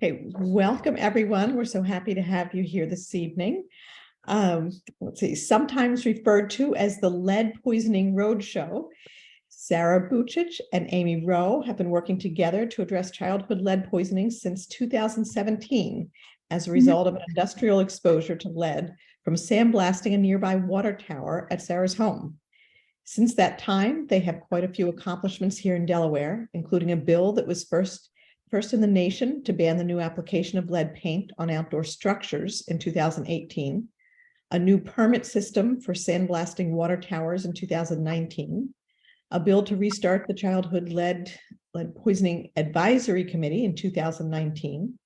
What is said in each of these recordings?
Okay, welcome everyone. We're so happy to have you here this evening. Let's see, sometimes referred to as the Lead Poisoning Roadshow. Sarah Bucic and Amy Roe have been working together to address childhood lead poisoning since 2017 as a result of an industrial exposure to lead from sandblasting a nearby water tower at Sarah's home. Since that time, they have quite a few accomplishments here in Delaware, including a bill that was first in the nation to ban the new application of lead paint on outdoor structures in 2018, a new permit system for sandblasting water towers in 2019, a bill to restart the Childhood Lead Poisoning Advisory Committee in 2019,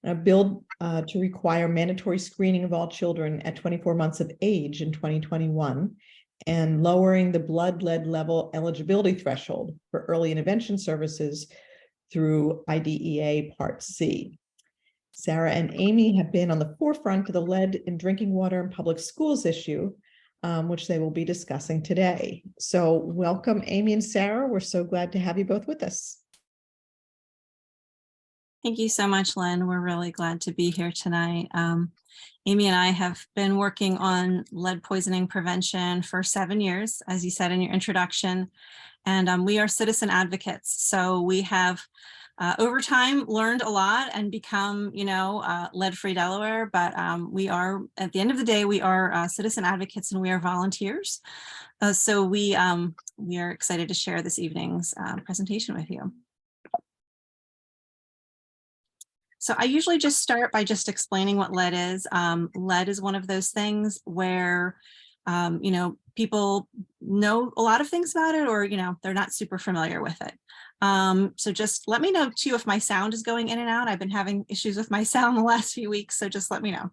and a bill to require mandatory screening of all children at 24 months of age in 2021, and lowering the blood lead level eligibility threshold for early intervention services through IDEA Part C. Sarah and Amy have been on the forefront of the lead in drinking water in public schools issue, which they will be discussing today. So welcome, Amy and Sarah. We're so glad to have you both with us. Thank you so much, Lynn. We're really glad to be here tonight. Amy and I have been working on lead poisoning prevention for 7 years, as you said in your introduction, and we are citizen advocates. So we have over time learned a lot and become, lead-free Delaware, but we are, at the end of the day, we are citizen advocates and we are volunteers. So we are excited to share this evening's presentation with you. So I usually just start by just explaining what lead is. Lead is one of those things where, people know a lot of things about it, or, they're not super familiar with it. So just let me know too if my sound is going in and out. I've been having issues with my sound the last few weeks, so just let me know.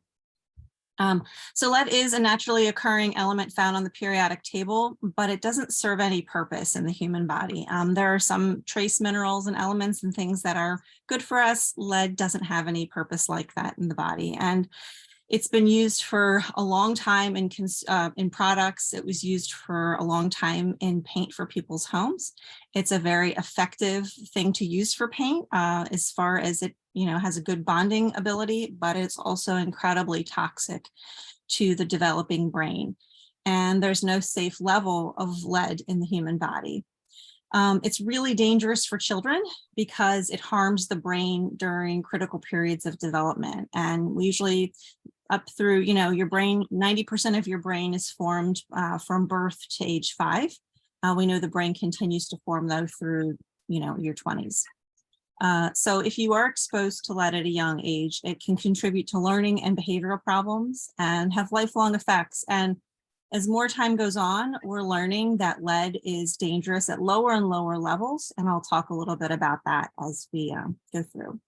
So lead is a naturally occurring element found on the periodic table, but it doesn't serve any purpose in the human body. There are some trace minerals and elements and things that are good for us. Lead doesn't have any purpose like that in the body. And it's been used for a long time in products. It was used for a long time in paint for people's homes. It's a very effective thing to use for paint as far as it has a good bonding ability, but it's also incredibly toxic to the developing brain. And there's no safe level of lead in the human body. It's really dangerous for children because it harms the brain during critical periods of development. And we usually up through, your brain, 90% of your brain is formed from birth to age 5. We know the brain continues to form though through, your 20s. So if you are exposed to lead at a young age, it can contribute to learning and behavioral problems and have lifelong effects. And as more time goes on, we're learning that lead is dangerous at lower and lower levels. And I'll talk a little bit about that as we go through.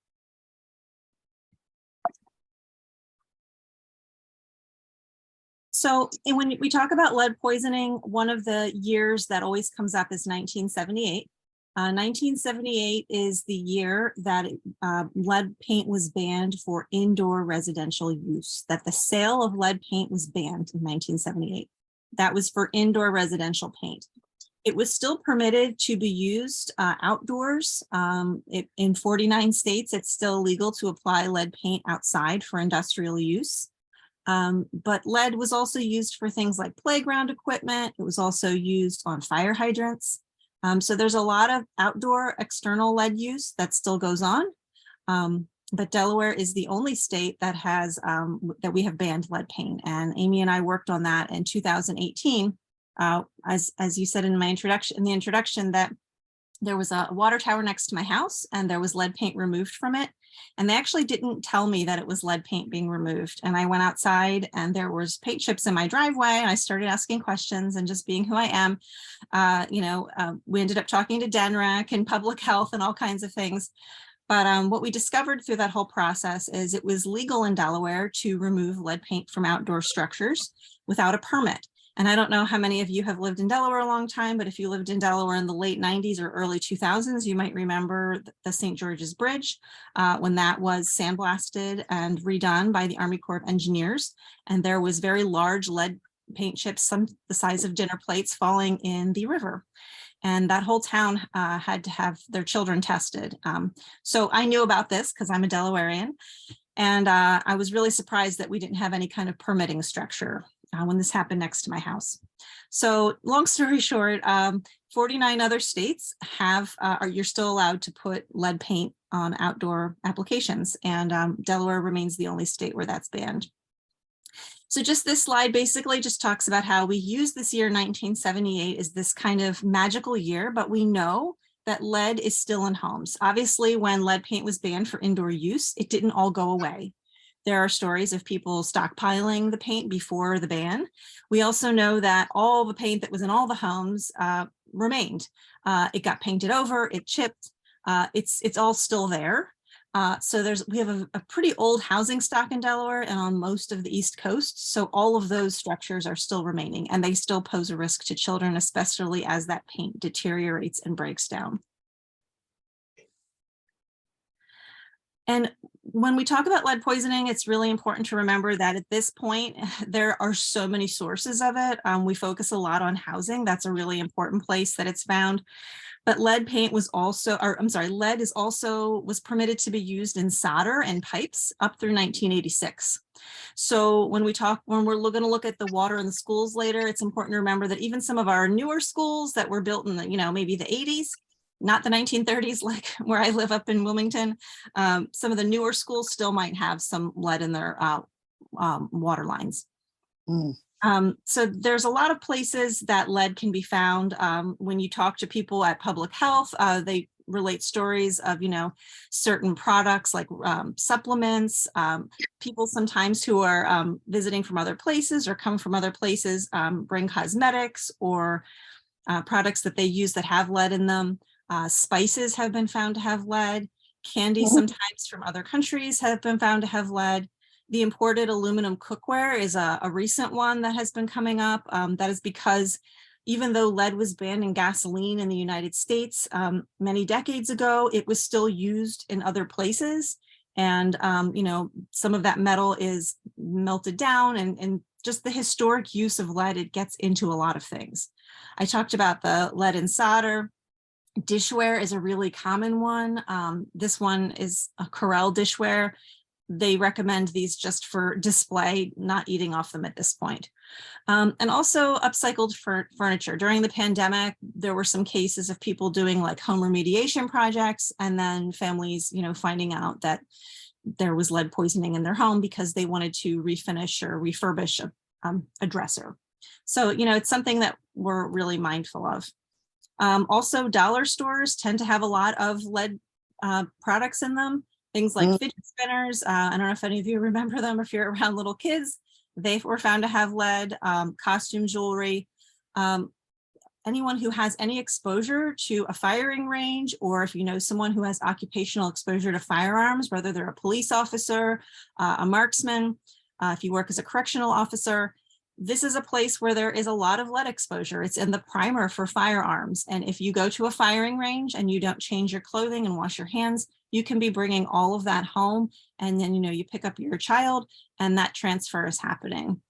So when we talk about lead poisoning, one of the years that always comes up is 1978. 1978 is the year that lead paint was banned for indoor residential use, that the sale of lead paint was banned in 1978. That was for indoor residential paint. It was still permitted to be used outdoors. In 49 states, it's still legal to apply lead paint outside for industrial use. But lead was also used for things like playground equipment. It was also used on fire hydrants. So there's a lot of outdoor external lead use that still goes on. But Delaware is the only state that has that we have banned lead paint. And Amy and I worked on that in 2018. As you said in my introduction, that there was a water tower next to my house and there was lead paint removed from it. And they actually didn't tell me that it was lead paint being removed. And I went outside and there was paint chips in my driveway and I started asking questions, and just being who I am, we ended up talking to DENREC and public health and all kinds of things. But what we discovered through that whole process is it was legal in Delaware to remove lead paint from outdoor structures without a permit. And I don't know how many of you have lived in Delaware a long time, but if you lived in Delaware in the late 90s or early 2000s, you might remember the St. George's Bridge when that was sandblasted and redone by the Army Corps of Engineers. And there was very large lead paint chips, some the size of dinner plates, falling in the river. and that whole town had to have their children tested. So I knew about this because I'm a Delawarean, and I was really surprised that we didn't have any kind of permitting structure when this happened next to my house. So long story short, 49 other states have, you're still allowed to put lead paint on outdoor applications, and Delaware remains the only state where that's banned. So just this slide basically just talks about how we use this year 1978 as this kind of magical year, but we know that lead is still in homes. Obviously, when lead paint was banned for indoor use, it didn't all go away. There are stories of people stockpiling the paint before the ban. We also know that all the paint that was in all the homes remained. It got painted over, it chipped, it's all still there. So we have a pretty old housing stock in Delaware and on most of the East Coast. So all of those structures are still remaining, and they still pose a risk to children, especially as that paint deteriorates and breaks down. And when we talk about lead poisoning, it's really important to remember that at this point, there are so many sources of it. We focus a lot on housing. That's a really important place that it's found. But lead paint was also, or I'm sorry, lead was permitted to be used in solder and pipes up through 1986. So when we're going to look at the water in the schools later, it's important to remember that even some of our newer schools that were built in the, maybe the 80s, not the 1930s, like where I live up in Wilmington, some of the newer schools still might have some lead in their water lines. So there's a lot of places that lead can be found. When you talk to people at public health, they relate stories of, certain products like supplements. People sometimes who are visiting from other places or come from other places bring cosmetics or products that they use that have lead in them. Spices have been found to have lead. Candy sometimes from other countries have been found to have lead. The imported aluminum cookware is a recent one that has been coming up. That is because even though lead was banned in gasoline in the United States many decades ago, it was still used in other places. And, some of that metal is melted down, and just the historic use of lead, it gets into a lot of things. I talked about the lead in solder. Dishware is a really common one. This one is a Corel dishware. They recommend these just for display, not eating off them at this point. And also upcycled furniture. During the pandemic, there were some cases of people doing like home remediation projects, and then families, finding out that there was lead poisoning in their home because they wanted to refinish or refurbish a dresser. So, it's something that we're really mindful of. Also, dollar stores tend to have a lot of lead products in them. Things like fidget spinners. I don't know if any of you remember them, if you're around little kids. They were found to have lead. Costume jewelry. Anyone who has any exposure to a firing range, or if you know someone who has occupational exposure to firearms, whether they're a police officer, a marksman, if you work as a correctional officer, this is a place where there is a lot of lead exposure. It's in the primer for firearms. And if you go to a firing range and you don't change your clothing and wash your hands, you can be bringing all of that home. And then, you pick up your child and that transfer is happening.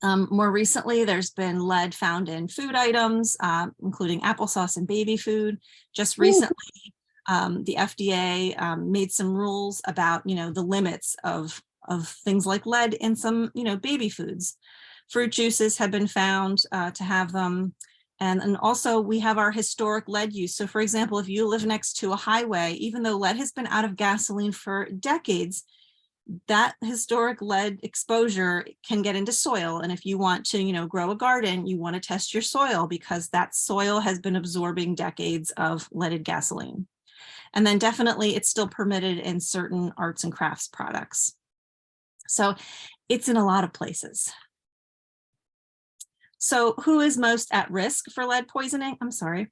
More recently, there's been lead found in food items, including applesauce and baby food. Just recently, the FDA made some rules about, the limits of things like lead in some, baby foods. Fruit juices have been found to have them. And also we have our historic lead use. So for example, if you live next to a highway, even though lead has been out of gasoline for decades, that historic lead exposure can get into soil. And if you want to, grow a garden, you want to test your soil because that soil has been absorbing decades of leaded gasoline. And then definitely it's still permitted in certain arts and crafts products. So it's in a lot of places. So who is most at risk for lead poisoning? I'm sorry.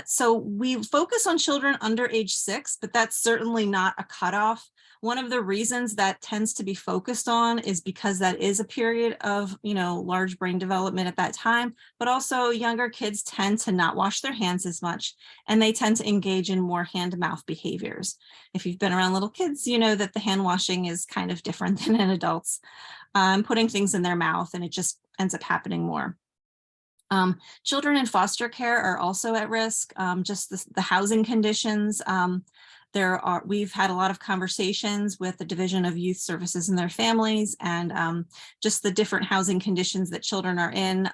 So we focus on children under age 6, but that's certainly not a cutoff. One of the reasons that tends to be focused on is because that is a period of, large brain development at that time, but also younger kids tend to not wash their hands as much, and they tend to engage in more hand-to-mouth behaviors. If you've been around little kids, you know that the hand washing is kind of different than in adults, putting things in their mouth, and it just ends up happening more. Children in foster care are also at risk. Just the housing conditions. We've had a lot of conversations with the Division of Youth Services and their families, and just the different housing conditions that children are in.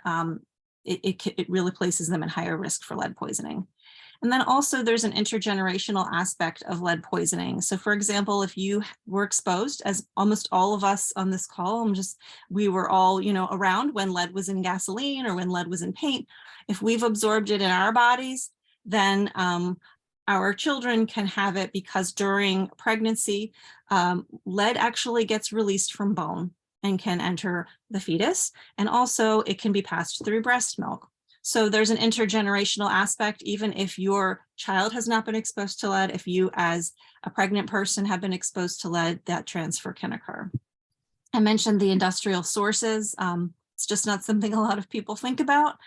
It really places them at higher risk for lead poisoning. And then also there's an intergenerational aspect of lead poisoning. So for example, if you were exposed, as almost all of us on this call, we were all, around when lead was in gasoline or when lead was in paint. If we've absorbed it in our bodies, then our children can have it because during pregnancy, lead actually gets released from bone and can enter the fetus. And also it can be passed through breast milk. So there's an intergenerational aspect. Even if your child has not been exposed to lead, if you as a pregnant person have been exposed to lead, that transfer can occur. I mentioned the industrial sources. It's just not something a lot of people think about.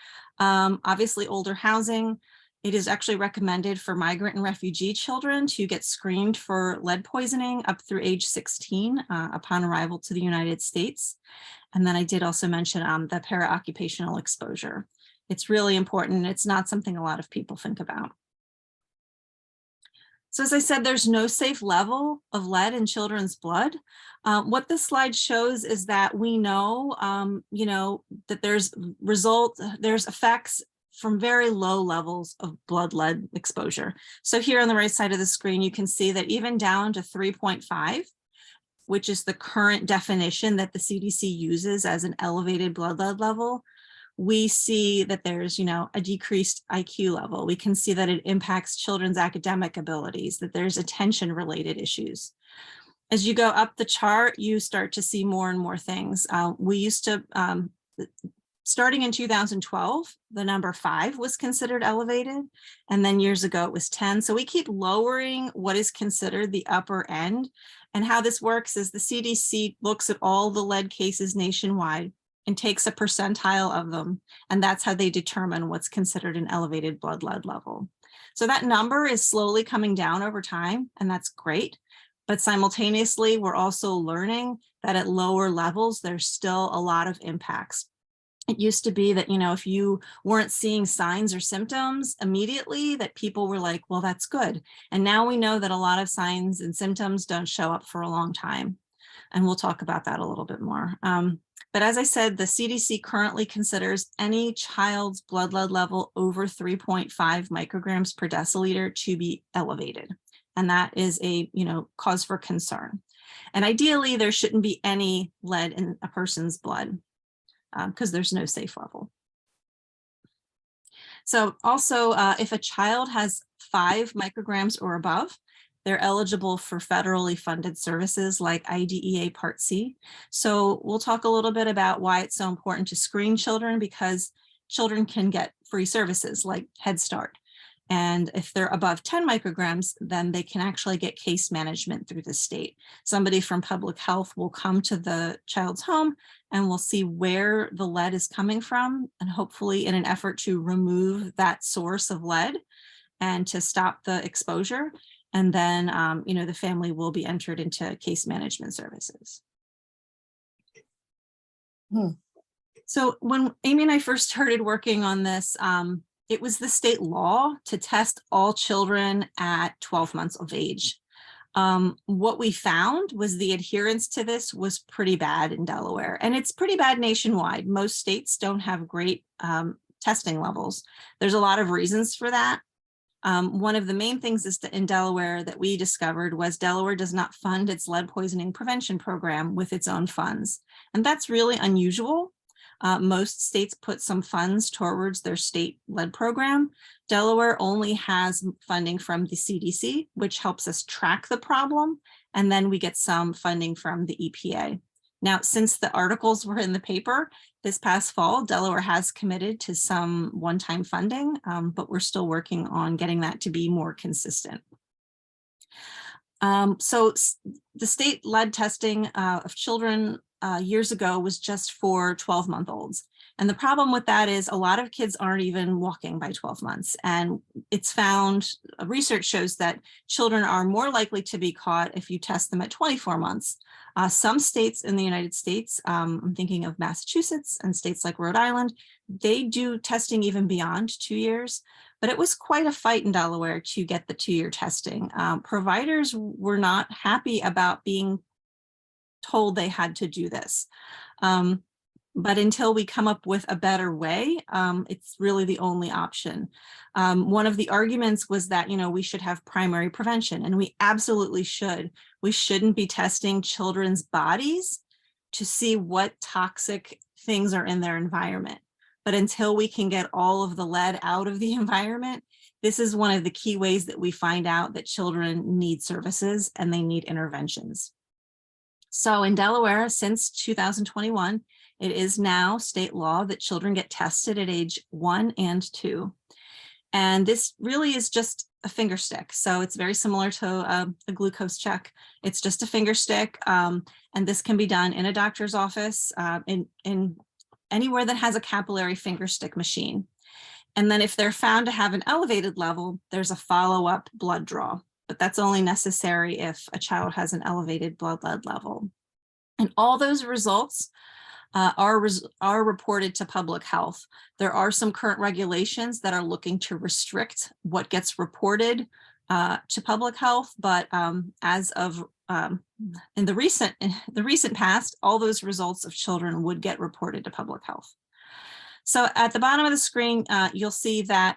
Obviously, older housing. It is actually recommended for migrant and refugee children to get screened for lead poisoning up through age 16 upon arrival to the United States. And then I did also mention the para-occupational exposure. It's really important. It's not something a lot of people think about. So as I said, there's no safe level of lead in children's blood. What this slide shows is that we know, that there's effects from very low levels of blood lead exposure. So here on the right side of the screen, you can see that even down to 3.5, which is the current definition that the CDC uses as an elevated blood lead level, we see that there's, a decreased IQ level. We can see that it impacts children's academic abilities, that there's attention-related issues. As you go up the chart, you start to see more and more things. We used to, starting in 2012, the number 5 was considered elevated, and then years ago it was 10. So we keep lowering what is considered the upper end. And how this works is the CDC looks at all the lead cases nationwide and takes a percentile of them. And that's how they determine what's considered an elevated blood lead level. So that number is slowly coming down over time, and that's great. But simultaneously, we're also learning that at lower levels, there's still a lot of impacts. It used to be that, if you weren't seeing signs or symptoms immediately, that people were like, well, that's good. And now we know that a lot of signs and symptoms don't show up for a long time. And we'll talk about that a little bit more. But as I said, the CDC currently considers any child's blood lead level over 3.5 micrograms per deciliter to be elevated. And that is a cause for concern. And ideally, there shouldn't be any lead in a person's blood because there's no safe level. So also, if a child has 5 micrograms or above, they're eligible for federally funded services like IDEA Part C. So we'll talk a little bit about why it's so important to screen children, because children can get free services like Head Start. And if they're above 10 micrograms, then they can actually get case management through the state. Somebody from public health will come to the child's home and we'll see where the lead is coming from, and hopefully in an effort to remove that source of lead and to stop the exposure. And then, the family will be entered into case management services. So when Amy and I first started working on this, it was the state law to test all children at 12 months of age. What we found was the adherence to this was pretty bad in Delaware, and it's pretty bad nationwide. Most states don't have great testing levels. There's a lot of reasons for that. One of the main things is that in Delaware that we discovered was Delaware does not fund its lead poisoning prevention program with its own funds. And that's really unusual. Most states put some funds towards their state lead program. Delaware only has funding from the CDC, which helps us track the problem. And then we get some funding from the EPA. Now, since the articles were in the paper this past fall, Delaware has committed to some one-time funding, but we're still working on getting that to be more consistent. So the state lead testing of children years ago was just for 12-month-olds. And the problem with that is a lot of kids aren't even walking by 12 months. And it's found, research shows that children are more likely to be caught if you test them at 24 months. Some states in the United States, I'm thinking of Massachusetts and states like Rhode Island, they do testing even beyond 2 years. But it was quite a fight in Delaware to get the 2-year testing. Providers were not happy about being told they had to do this. But until we come up with a better way, it's really the only option. One of the arguments was that, we should have primary prevention, and we absolutely should. We shouldn't be testing children's bodies to see what toxic things are in their environment. But until we can get all of the lead out of the environment, this is one of the key ways that we find out that children need services and they need interventions. So in Delaware, since 2021, it is now state law that children get tested at age 1 and 2. And this really is just a finger stick. So it's very similar to a glucose check. It's just a finger stick. And this can be done in a doctor's office, in anywhere that has a capillary finger stick machine. And then if they're found to have an elevated level, there's a follow-up blood draw. But that's only necessary if a child has an elevated blood lead level. And all those results are reported to public health. There are some current regulations that are looking to restrict what gets reported to public health, but as of in the recent past, all those results of children would get reported to public health. So at the bottom of the screen, you'll see that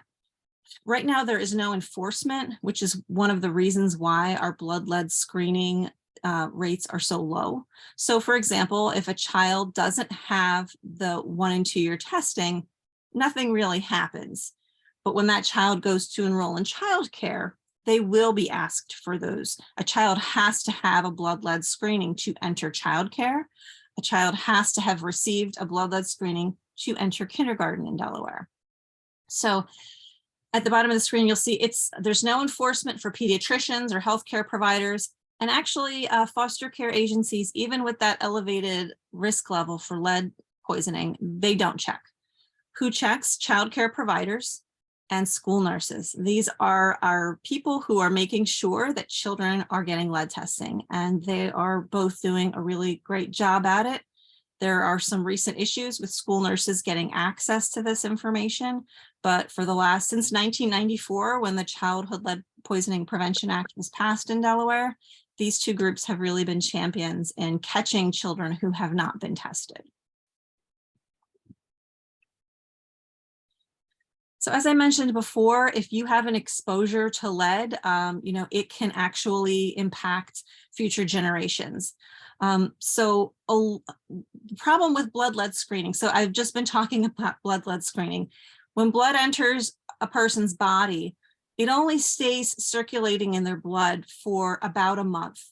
right now there is no enforcement, which is one of the reasons why our blood lead screening rates are so low. So for example, if a child doesn't have the 1 and 2 year testing, nothing really happens. But when that child goes to enroll in childcare, they will be asked for those. A child has to have a blood lead screening to enter childcare. A child has to have received a blood lead screening to enter kindergarten in Delaware. So at the bottom of the screen, you'll see there's no enforcement for pediatricians or healthcare providers. And actually foster care agencies, even with that elevated risk level for lead poisoning, they don't check. Who checks? Childcare providers and school nurses. These are our people who are making sure that children are getting lead testing, and they are both doing a really great job at it. There are some recent issues with school nurses getting access to this information, but since 1994, when the Childhood Lead Poisoning Prevention Act was passed in Delaware, these two groups have really been champions in catching children who have not been tested. So as I mentioned before, if you have an exposure to lead, it can actually impact future generations. So the problem with blood lead screening, so I've just been talking about blood lead screening. When blood enters a person's body, it only stays circulating in their blood for about a month.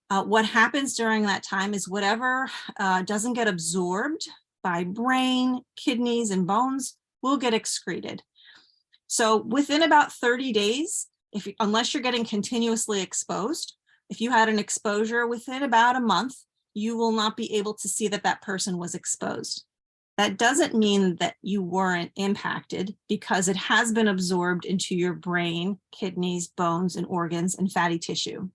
What happens during that time is whatever doesn't get absorbed by brain, kidneys, and bones will get excreted. So within about 30 days, unless you're getting continuously exposed, if you had an exposure within about a month, you will not be able to see that that person was exposed. That doesn't mean that you weren't impacted, because it has been absorbed into your brain, kidneys, bones, and organs, and fatty tissue.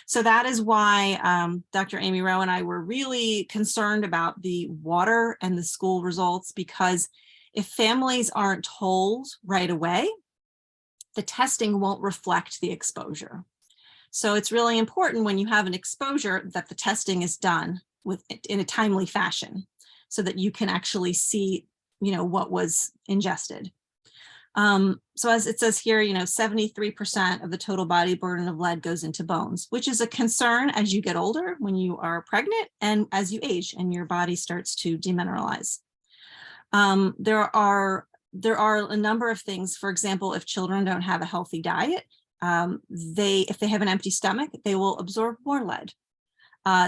So that is why Dr. Amy Roe and I were really concerned about the water and the school results, because if families aren't told right away, the testing won't reflect the exposure. So it's really important when you have an exposure that the testing is done in a timely fashion, so that you can actually see, what was ingested. So as it says here, 73% of the total body burden of lead goes into bones, which is a concern as you get older, when you are pregnant, and as you age and your body starts to demineralize. There are a number of things. For example, if children don't have a healthy diet, if they have an empty stomach, they will absorb more lead.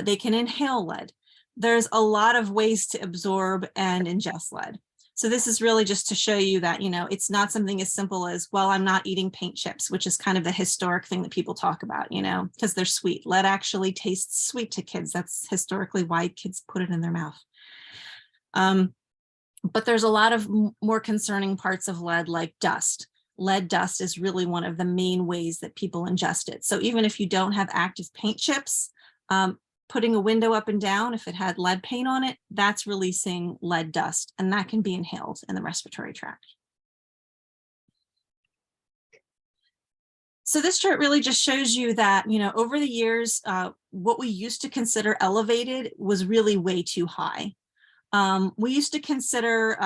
They can inhale lead. There's a lot of ways to absorb and ingest lead. So this is really just to show you that, it's not something as simple as, well, I'm not eating paint chips, which is kind of the historic thing that people talk about, because they're sweet. Lead actually tastes sweet to kids. That's historically why kids put it in their mouth. But there's a lot of more concerning parts of lead, like dust. Lead dust is really one of the main ways that people ingest it. So even if you don't have active paint chips, putting a window up and down, if it had lead paint on it, that's releasing lead dust, and that can be inhaled in the respiratory tract. So this chart really just shows you that, over the years, what we used to consider elevated was really way too high. We used to consider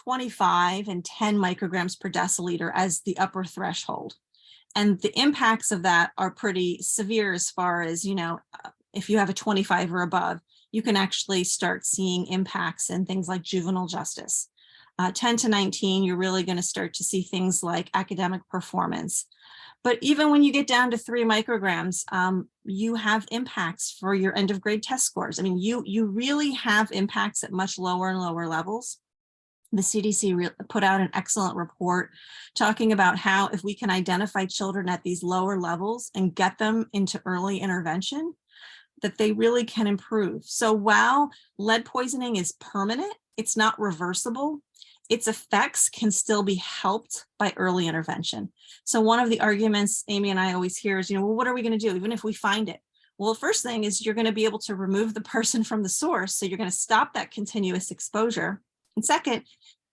25 and 10 micrograms per deciliter as the upper threshold. And the impacts of that are pretty severe as far as, if you have a 25 or above, you can actually start seeing impacts in things like juvenile justice. 10 to 19, you're really going to start to see things like academic performance. But even when you get down to 3 micrograms, you have impacts for your end of grade test scores. I mean, you really have impacts at much lower and lower levels. The CDC put out an excellent report talking about how if we can identify children at these lower levels and get them into early intervention, that they really can improve. So while lead poisoning is permanent, it's not reversible. Its effects can still be helped by early intervention. So one of the arguments Amy and I always hear is, well, what are we going to do even if we find it? Well, the first thing is you're going to be able to remove the person from the source. So you're going to stop that continuous exposure. And second,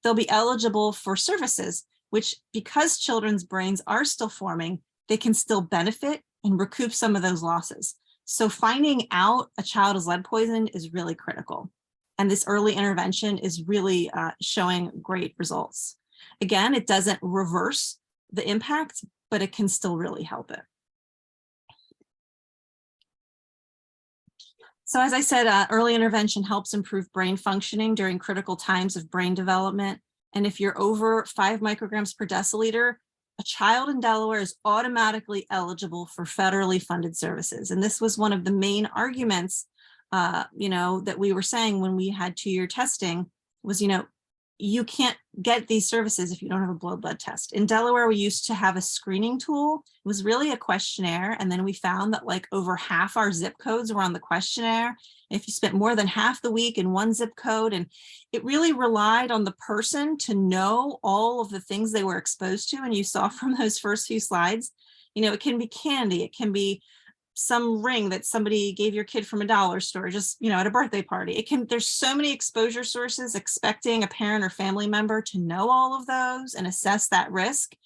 they'll be eligible for services, which, because children's brains are still forming, they can still benefit and recoup some of those losses. So finding out a child is lead poisoned is really critical. And this early intervention is really showing great results. Again, it doesn't reverse the impact, but it can still really help it. So as I said, early intervention helps improve brain functioning during critical times of brain development. And if you're over 5 micrograms per deciliter, a child in Delaware is automatically eligible for federally funded services. And this was one of the main arguments that we were saying when we had 2-year testing was, you can't get these services if you don't have a blood lead test. In Delaware, we used to have a screening tool. It was really a questionnaire. And then we found that like over half our zip codes were on the questionnaire. If you spent more than half the week in one zip code, and it really relied on the person to know all of the things they were exposed to. And you saw from those first few slides, it can be candy, it can be some ring that somebody gave your kid from a dollar store, just, at a birthday party. There's so many exposure sources. Expecting a parent or family member to know all of those and assess that risk.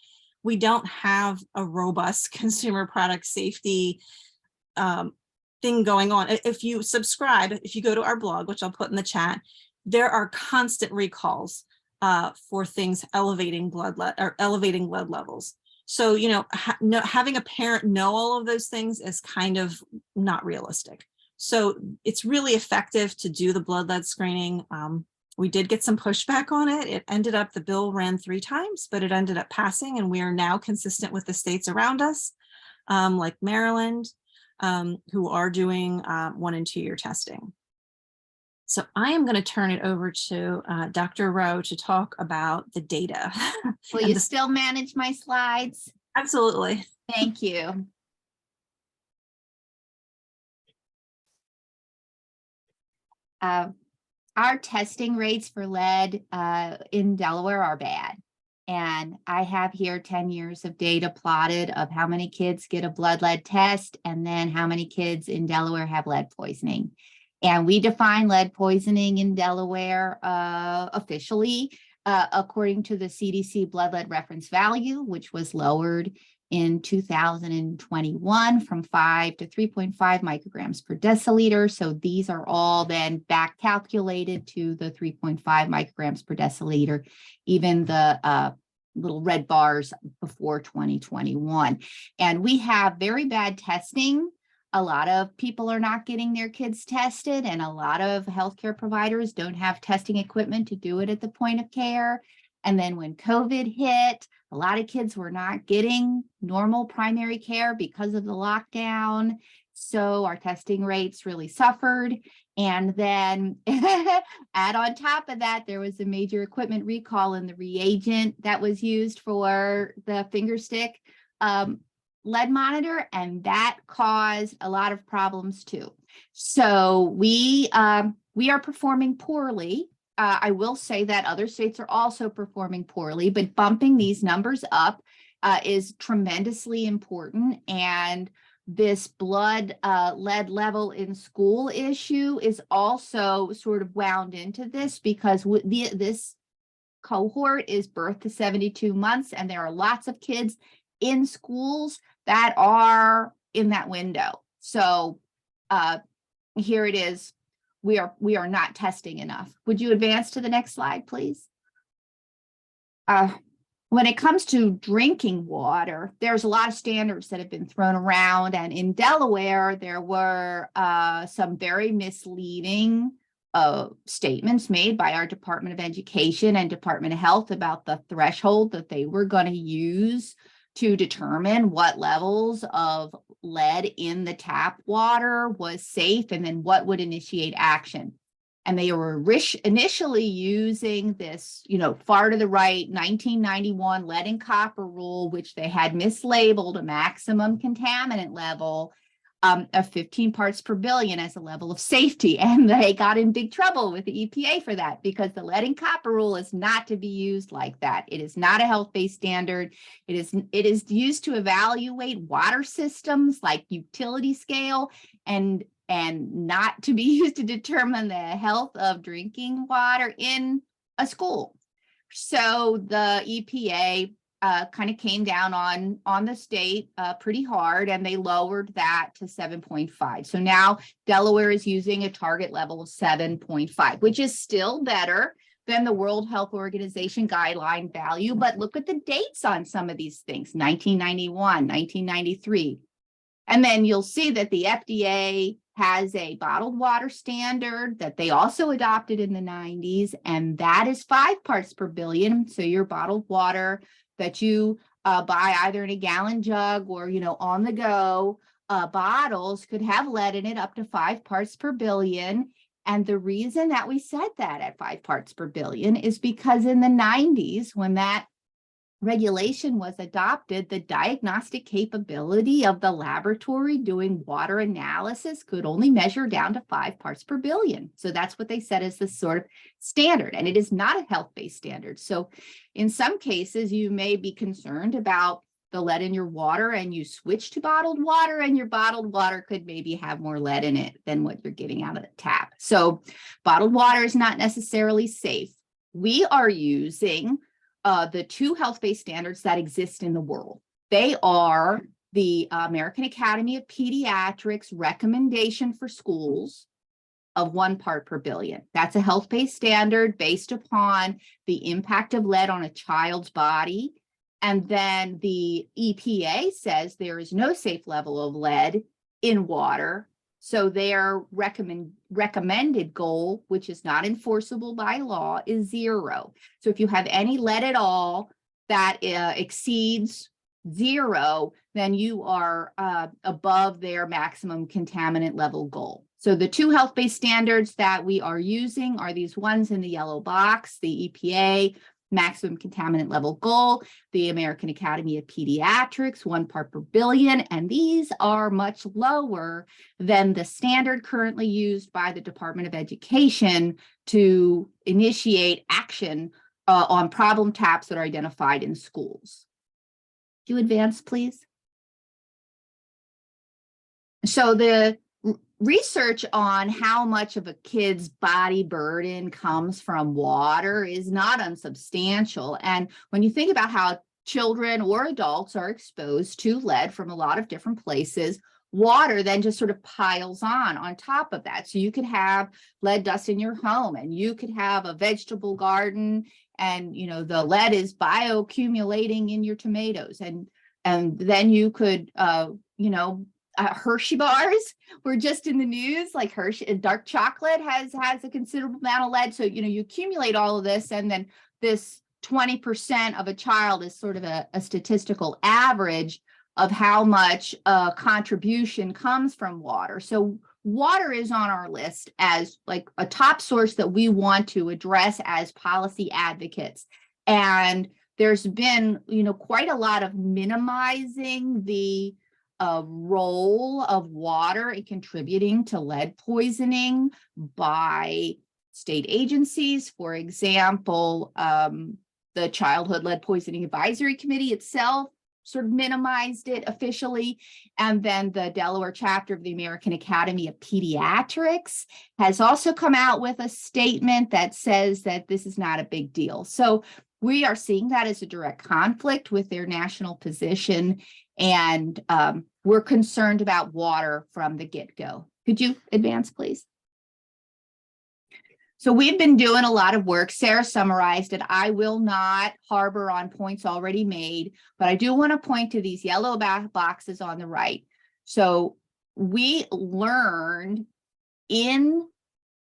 We don't have a robust consumer product safety thing going on. If you subscribe, if you go to our blog, which I'll put in the chat, there are constant recalls for things elevating lead levels. So, having a parent know all of those things is kind of not realistic. So it's really effective to do the blood lead screening. We did get some pushback on it. It ended up, the bill ran 3 times, but it ended up passing, and we are now consistent with the states around us, like Maryland, who are doing 1 and 2-year testing. So I am going to turn it over to Dr. Roe to talk about the data. Will you still manage my slides? Absolutely. Thank you. Our testing rates for lead in Delaware are bad. And I have here 10 years of data plotted of how many kids get a blood lead test and then how many kids in Delaware have lead poisoning. And we define lead poisoning in Delaware officially according to the CDC blood lead reference value, which was lowered in 2021 from 5 to 3.5 micrograms per deciliter. So these are all then back calculated to the 3.5 micrograms per deciliter, even the little red bars before 2021. And we have very bad testing. A lot of people are not getting their kids tested, and a lot of healthcare providers don't have testing equipment to do it at the point of care. And then when COVID hit, a lot of kids were not getting normal primary care because of the lockdown. So our testing rates really suffered. And then add on top of that, there was a major equipment recall in the reagent that was used for the finger stick lead monitor, and that caused a lot of problems too. So we are performing poorly I will say that other states are also performing poorly, but bumping these numbers up is tremendously important. And this blood lead level in school issue is also sort of wound into this, because this cohort is birth to 72 months, and there are lots of kids in schools that are in that window. So here it is. We are not testing enough. Would you advance to the next slide, please? When it comes to drinking water, there's a lot of standards that have been thrown around. And in Delaware, there were some very misleading statements made by our Department of Education and Department of Health about the threshold that they were going to use to determine what levels of lead in the tap water was safe, and then what would initiate action. And they were initially using this, far to the right 1991 lead and copper rule, which they had mislabeled a maximum contaminant level of 15 parts per billion as a level of safety. And they got in big trouble with the EPA for that, because the lead and copper rule is not to be used like that. It is not a health-based standard. It is used to evaluate water systems like utility scale, and not to be used to determine the health of drinking water in a school. So the EPA kind of came down on the state pretty hard, and they lowered that to 7.5. So now Delaware is using a target level of 7.5, which is still better than the World Health Organization guideline value. But look at the dates on some of these things: 1991, 1993. And then you'll see that the FDA has a bottled water standard that they also adopted in the 90s, and that is 5 parts per billion. So your bottled water that you buy either in a gallon jug or, on the go bottles could have lead in it up to 5 parts per billion. And the reason that we said that at 5 parts per billion is because in the 90s, when that regulation was adopted, the diagnostic capability of the laboratory doing water analysis could only measure down to 5 parts per billion. So that's what they said is the sort of standard, and it is not a health-based standard. So in some cases, you may be concerned about the lead in your water, and you switch to bottled water, and your bottled water could maybe have more lead in it than what you're getting out of the tap. So bottled water is not necessarily safe. We are using the 2 health-based standards that exist in the world. They are the American Academy of Pediatrics recommendation for schools of 1 part per billion. That's a health-based standard based upon the impact of lead on a child's body. And then the EPA says there is no safe level of lead in water. So their recommended goal, which is not enforceable by law, is 0. So if you have any lead at all that exceeds 0, then you are above their maximum contaminant level goal. So the 2 health-based standards that we are using are these ones in the yellow box: the EPA maximum contaminant level goal, the American Academy of Pediatrics, 1 part per billion, and these are much lower than the standard currently used by the Department of Education to initiate action on problem taps that are identified in schools. Do you advance, please? So the research on how much of a kid's body burden comes from water is not unsubstantial. And when you think about how children or adults are exposed to lead from a lot of different places, water then just sort of piles on top of that. So you could have lead dust in your home, and you could have a vegetable garden, and the lead is bioaccumulating in your tomatoes, and then you could Hershey bars were just in the news, like Hershey dark chocolate has a considerable amount of lead. So you accumulate all of this, and then this 20% of a child is sort of a statistical average of how much contribution comes from water. So water is on our list as like a top source that we want to address as policy advocates. And there's been quite a lot of minimizing the role of water in contributing to lead poisoning by state agencies. For example, the Childhood Lead Poisoning Advisory Committee itself sort of minimized it officially. And then the Delaware chapter of the American Academy of Pediatrics has also come out with a statement that says that this is not a big deal. So we are seeing that as a direct conflict with their national position. And we're concerned about water from the get-go. Could you advance, please? So we've been doing a lot of work. Sarah summarized it. I will not harbor on points already made, but I do want to point to these yellow boxes on the right. So we learned in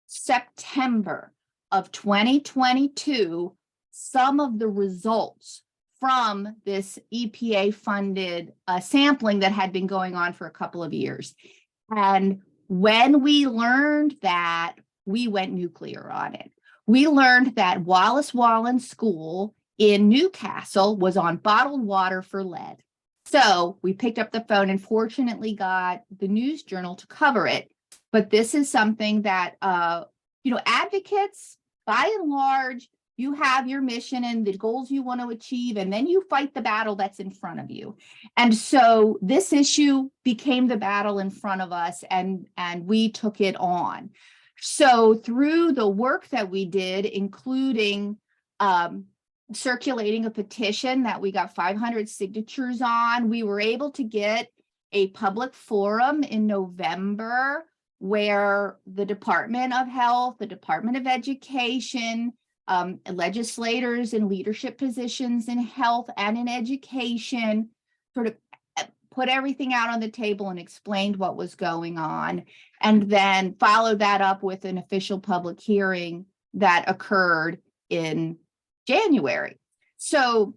September of 2022 some of the results from this EPA-funded sampling that had been going on for a couple of years. And when we learned that, we went nuclear on it. We learned that Wallace Wallen School in Newcastle was on bottled water for lead. So we picked up the phone and fortunately got the News Journal to cover it. But this is something that, advocates, by and large, you have your mission and the goals you want to achieve, and then you fight the battle that's in front of you. And so this issue became the battle in front of us, and we took it on. So through the work that we did, including circulating a petition that we got 500 signatures on, we were able to get a public forum in November where the Department of Health, the Department of Education, legislators in leadership positions in health and in education sort of put everything out on the table and explained what was going on, and then followed that up with an official public hearing that occurred in January. So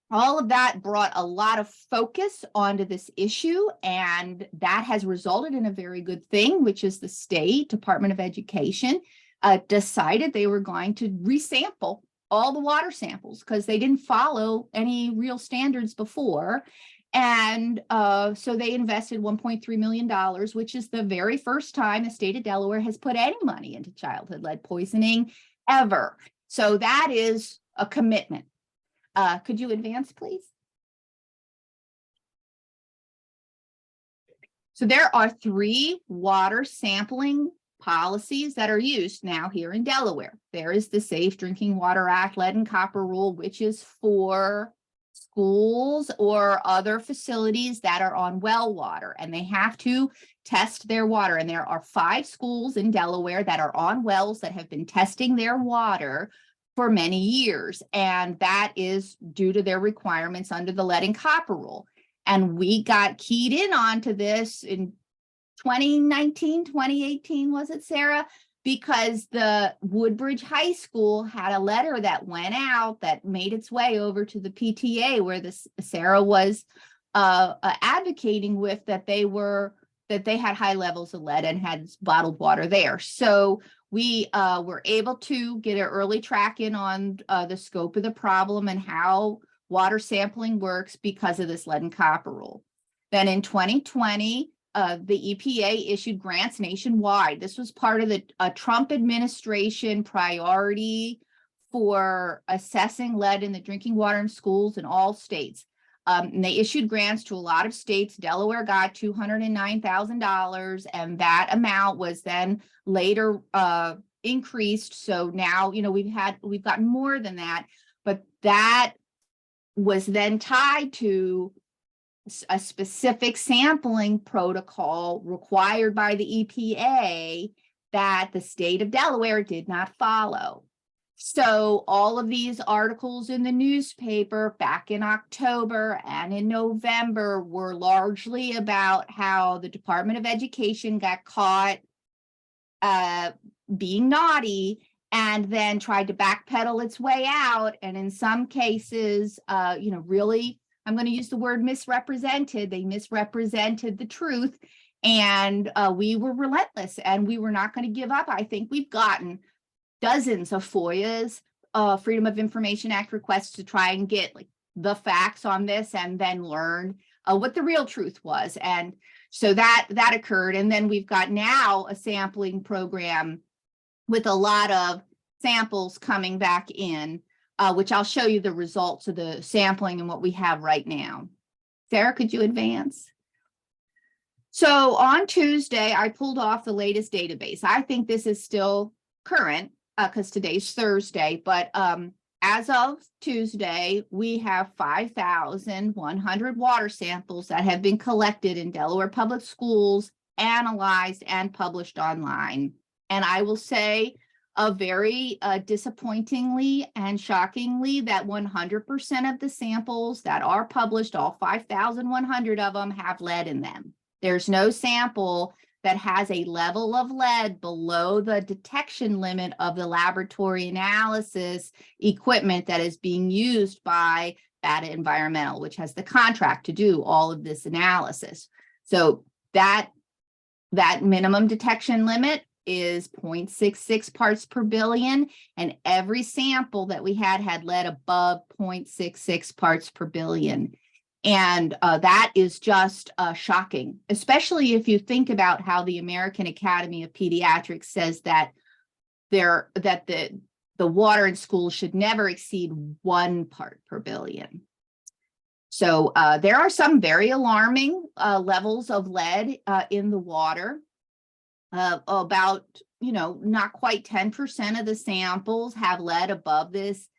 all of that brought a lot of focus onto this issue, and that has resulted in a very good thing, which is the state Department of Education decided they were going to resample all the water samples because they didn't follow any real standards before. And so they invested $1.3 million, which is the very first time the state of Delaware has put any money into childhood lead poisoning ever. So that is a commitment. Could you advance, please? So there are 3 water sampling policies that are used now here in Delaware. There is the Safe Drinking Water Act, Lead and Copper Rule, which is for schools or other facilities that are on well water, and they have to test their water. And there are 5 schools in Delaware that are on wells that have been testing their water for many years, and that is due to their requirements under the Lead and Copper Rule. And we got keyed in onto this in 2019, 2018, was it, Sarah? Because the Woodbridge High School had a letter that went out that made its way over to the PTA, where Sarah was advocating with that they had high levels of lead and had bottled water there. So we were able to get an early track in on the scope of the problem and how water sampling works because of this Lead and Copper Rule. Then in 2020, the EPA issued grants nationwide. This was part of the Trump administration priority for assessing lead in the drinking water in schools in all states. And they issued grants to a lot of states. Delaware got $209,000, and that amount was then later increased. So now, we've gotten more than that, but that was then tied to a specific sampling protocol required by the EPA that the state of Delaware did not follow. So all of these articles in the newspaper back in October and in November were largely about how the Department of Education got caught being naughty and then tried to backpedal its way out. And in some cases, really, I'm going to use the word misrepresented. They misrepresented the truth, and we were relentless, and we were not going to give up. I think we've gotten dozens of FOIAs, Freedom of Information Act requests to try and get the facts on this, and then learn what the real truth was. And so that occurred. And then we've got now a sampling program with a lot of samples coming back in, which I'll show you the results of the sampling and what we have right now. Sarah, could you advance? So on Tuesday, I pulled off the latest database. I think this is still current because today's Thursday, but as of Tuesday, we have 5,100 water samples that have been collected in Delaware Public Schools, analyzed and published online. And I will say very disappointingly and shockingly that 100% of the samples that are published, all 5,100 of them, have lead in them. There's no sample that has a level of lead below the detection limit of the laboratory analysis equipment that is being used by Bata Environmental, which has the contract to do all of this analysis. So that minimum detection limit is 0.66 parts per billion, and every sample that we had lead above 0.66 parts per billion. And that is just shocking, especially if you think about how the American Academy of Pediatrics says that the water in schools should never exceed 1 part per billion. So there are some very alarming levels of lead in the water. About, not quite 10% of the samples have lead above this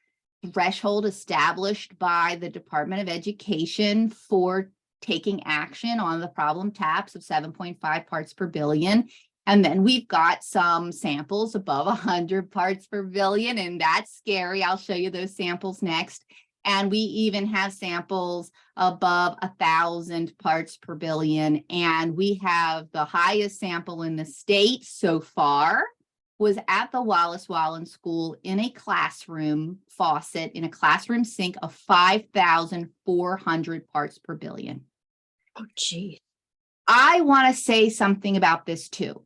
threshold established by the Department of Education for taking action on the problem taps of 7.5 parts per billion. And then we've got some samples above 100 parts per billion, and that's scary. I'll show you those samples next. And we even have samples above 1,000 parts per billion. And we have the highest sample in the state so far was at the Wallace Wallen School in a classroom faucet, in a classroom sink of 5,400 parts per billion. Oh, geez. I want to say something about this too.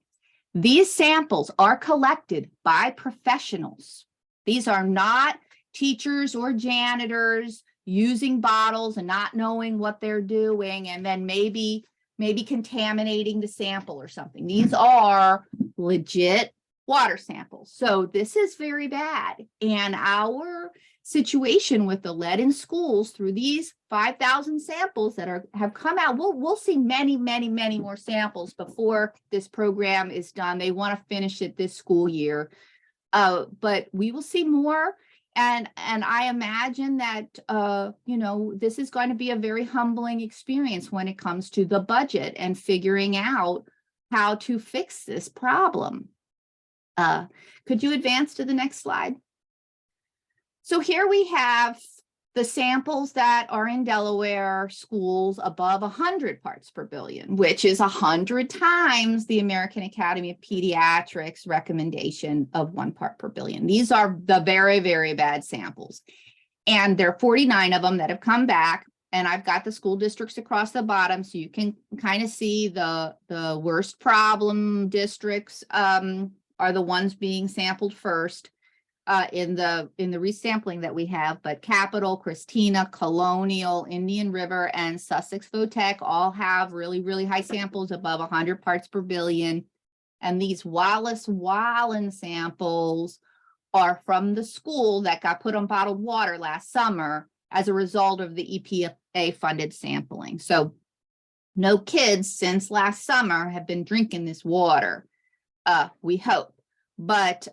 These samples are collected by professionals. These are not teachers or janitors using bottles and not knowing what they're doing and then maybe contaminating the sample or something. These are legit water samples. So this is very bad. And our situation with the lead in schools through these 5,000 samples that have come out, we'll see many more samples before this program is done. They want to finish it this school year, but we will see more. And I imagine that, this is going to be a very humbling experience when it comes to the budget and figuring out how to fix this problem. Could you advance to the next slide? So here we have the samples that are in Delaware schools above 100 parts per billion, which is 100 times the American Academy of Pediatrics recommendation of 1 part per billion. These are the very, very bad samples. And there are 49 of them that have come back. And I've got the school districts across the bottom, so you can kind of see the worst problem districts are the ones being sampled first in the resampling that we have. But Capital, Christina, Colonial, Indian River, and Sussex Votech all have really, really high samples above 100 parts per billion. And these Wallace Wallen samples are from the school that got put on bottled water last summer as a result of the EPA funded sampling. So no kids since last summer have been drinking this water. We hope. But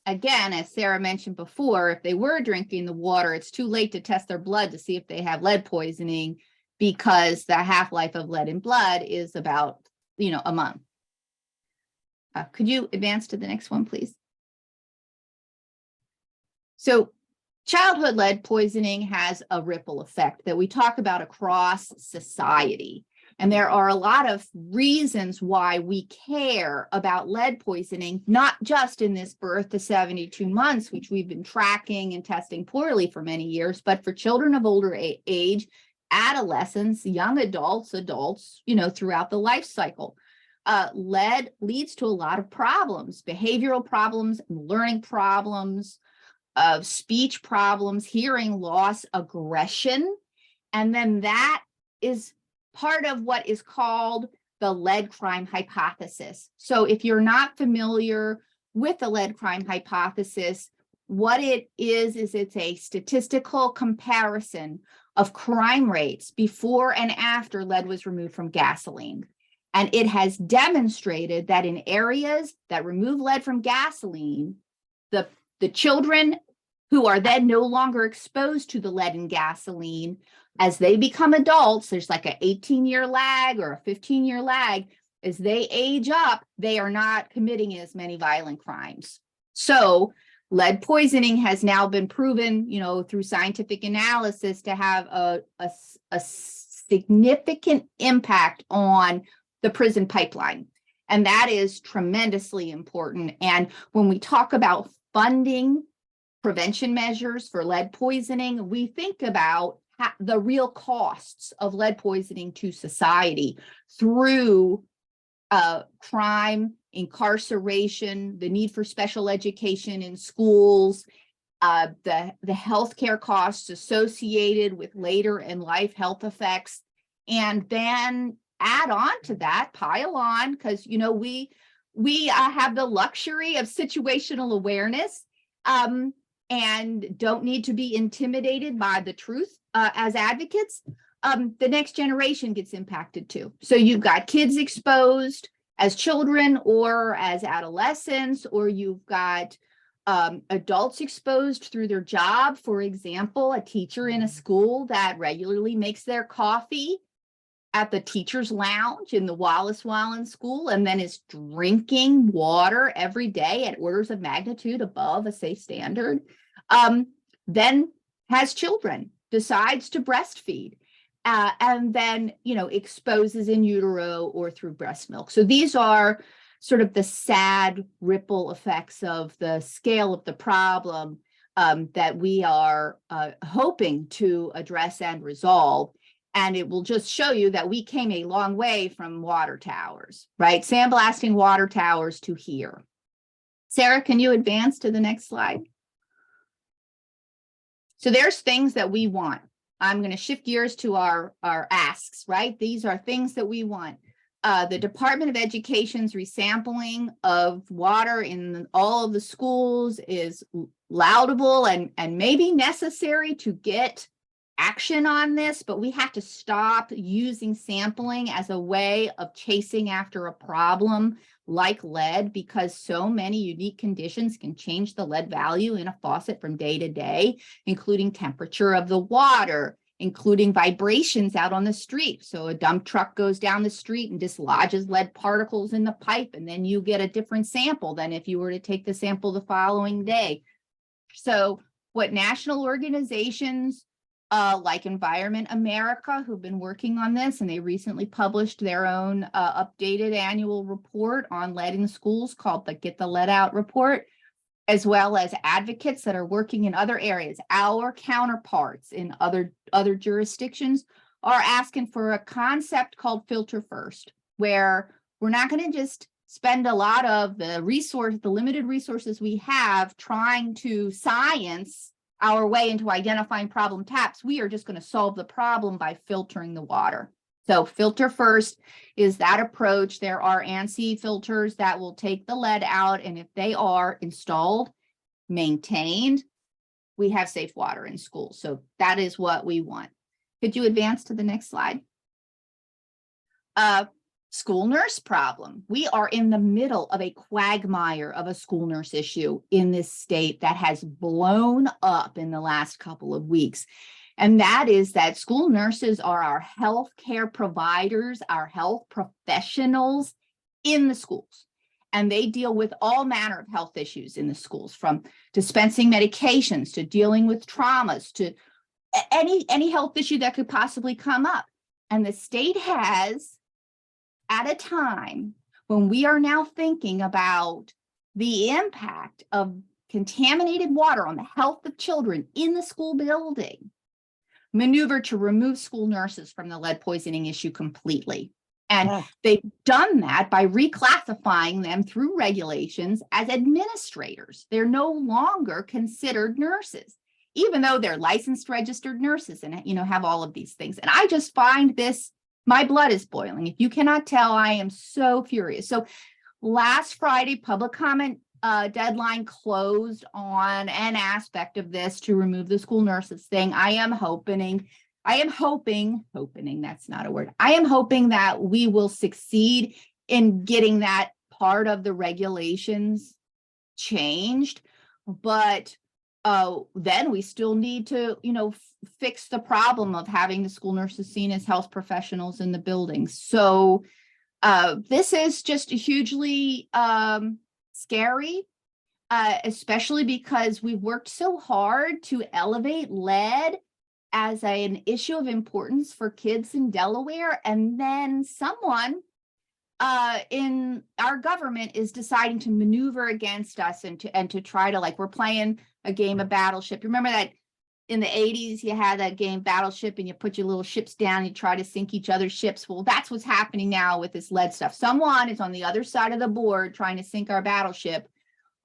again, as Sarah mentioned before, if they were drinking the water, it's too late to test their blood to see if they have lead poisoning because the half-life of lead in blood is about, a month. Could you advance to the next one, please? So childhood lead poisoning has a ripple effect that we talk about across society. And there are a lot of reasons why we care about lead poisoning, not just in this birth to 72 months, which we've been tracking and testing poorly for many years, but for children of older age, adolescents, young adults, throughout the life cycle. Lead leads to a lot of problems, behavioral problems, learning problems, speech problems, hearing loss, aggression. And then that is part of what is called the lead crime hypothesis. So if you're not familiar with the lead crime hypothesis, what it is it's a statistical comparison of crime rates before and after lead was removed from gasoline. And it has demonstrated that in areas that remove lead from gasoline, the children who are then no longer exposed to the lead in gasoline, as they become adults, there's like an 18-year lag or a 15-year lag. As they age up, they are not committing as many violent crimes. So lead poisoning has now been proven, through scientific analysis to have a significant impact on the prison pipeline. And that is tremendously important. And when we talk about funding prevention measures for lead poisoning, we think about the real costs of lead poisoning to society through crime, incarceration, the need for special education in schools, the healthcare costs associated with later in life health effects, and then add on to that, pile on, because we have the luxury of situational awareness and don't need to be intimidated by the truth as advocates. The next generation gets impacted too. So you've got kids exposed as children or as adolescents, or you've got adults exposed through their job. For example, a teacher in a school that regularly makes their coffee at the teacher's lounge in the Wallace Wallen School and then is drinking water every day at orders of magnitude above a safe standard, then has children, decides to breastfeed, and then, exposes in utero or through breast milk. So these are sort of the sad ripple effects of the scale of the problem that we are hoping to address and resolve. And it will just show you that we came a long way from water towers, right? Sandblasting water towers to here. Sarah, can you advance to the next slide? So there's things that we want. I'm going to shift gears to our asks, right? These are things that we want. The Department of Education's resampling of water in all of the schools is laudable and maybe necessary to get action on this, but we have to stop using sampling as a way of chasing after a problem like lead, because so many unique conditions can change the lead value in a faucet from day to day, including temperature of the water, including vibrations out on the street. So a dump truck goes down the street and dislodges lead particles in the pipe, and then you get a different sample than if you were to take the sample the following day. So what national organizations like Environment America, who've been working on this, and they recently published their own updated annual report on lead in schools called the Get the Lead Out report, as well as advocates that are working in other areas. Our counterparts in other jurisdictions are asking for a concept called filter first, where we're not going to just spend a lot of the limited resources we have trying to science our way into identifying problem taps. We are just going to solve the problem by filtering the water. So filter first is that approach. There are ANSI filters that will take the lead out, and if they are installed, maintained, we have safe water in schools. So that is what we want. Could you advance to the next slide? School nurse problem. We are in the middle of a quagmire of a school nurse issue in this state that has blown up in the last couple of weeks. And that is that school nurses are our health care providers, our health professionals in the schools. And they deal with all manner of health issues in the schools, from dispensing medications to dealing with traumas to any health issue that could possibly come up. And the state has, at a time when we are now thinking about the impact of contaminated water on the health of children in the school building, maneuvered to remove school nurses from the lead poisoning issue completely. And they've done that by reclassifying them through regulations as administrators. They're no longer considered nurses, even though they're licensed registered nurses and have all of these things. And I just find this, my blood is boiling. If you cannot tell, I am so furious. So last Friday, public comment deadline closed on an aspect of this to remove the school nurses thing. I am hoping, that's not a word. I am hoping that we will succeed in getting that part of the regulations changed, but then we still need to, fix the problem of having the school nurses seen as health professionals in the building. So this is just hugely scary, especially because we've worked so hard to elevate lead as an issue of importance for kids in Delaware. And then someone in our government is deciding to maneuver against us and to try to, like, we're playing a game of Battleship. Remember that in the 80s, you had that game Battleship and you put your little ships down, you try to sink each other's ships. Well, that's what's happening now with this lead stuff. Someone is on the other side of the board trying to sink our battleship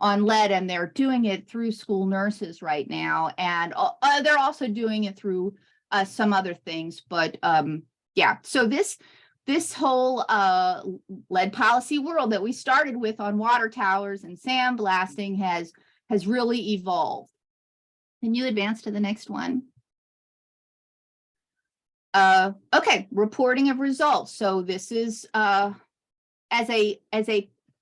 on lead, and they're doing it through school nurses right now. And they're also doing it through some other things. But yeah, so this whole lead policy world that we started with on water towers and sandblasting has really evolved. Can you advance to the next one? Okay, reporting of results. So this is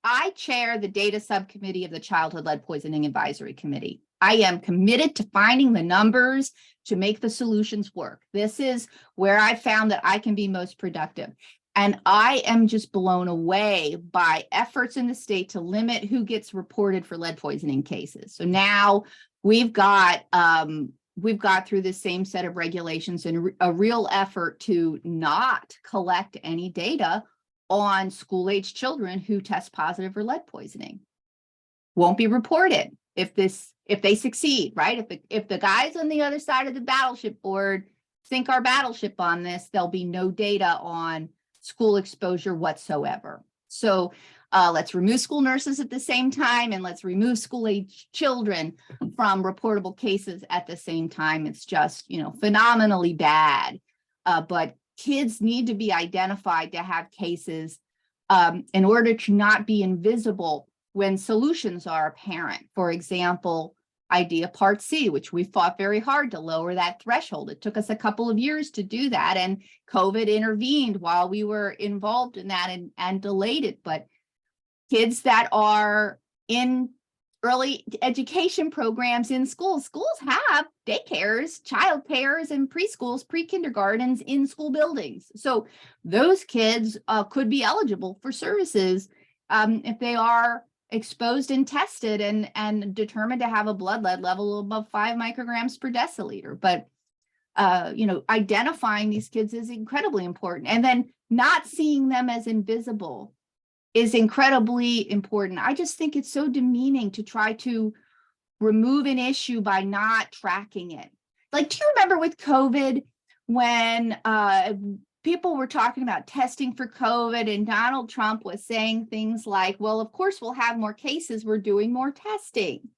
I chair the data subcommittee of the Childhood Lead Poisoning Advisory Committee. I am committed to finding the numbers to make the solutions work. This is where I found that I can be most productive. And I am just blown away by efforts in the state to limit who gets reported for lead poisoning cases. So now we've got through the same set of regulations and a real effort to not collect any data on school-age children who test positive for lead poisoning. Won't be reported if they succeed, right? If the guys on the other side of the battleship board sink our battleship on this, there'll be no data on school exposure whatsoever. So let's remove school nurses at the same time, and let's remove school-age children from reportable cases at the same time. It's just, phenomenally bad. But kids need to be identified to have cases in order to not be invisible when solutions are apparent. For example, IDEA Part C, which we fought very hard to lower that threshold. It took us a couple of years to do that, and COVID intervened while we were involved in that and delayed it. But kids that are in early education programs in schools have daycares, child cares, and preschools, pre-kindergartens in school buildings. So those kids could be eligible for services if they are exposed and tested and determined to have a blood lead level above 5 micrograms per deciliter. But identifying these kids is incredibly important, and then not seeing them as invisible is incredibly important. I just think it's so demeaning to try to remove an issue by not tracking it. Like, do you remember with COVID when people were talking about testing for COVID and Donald Trump was saying things like, well, of course we'll have more cases, we're doing more testing,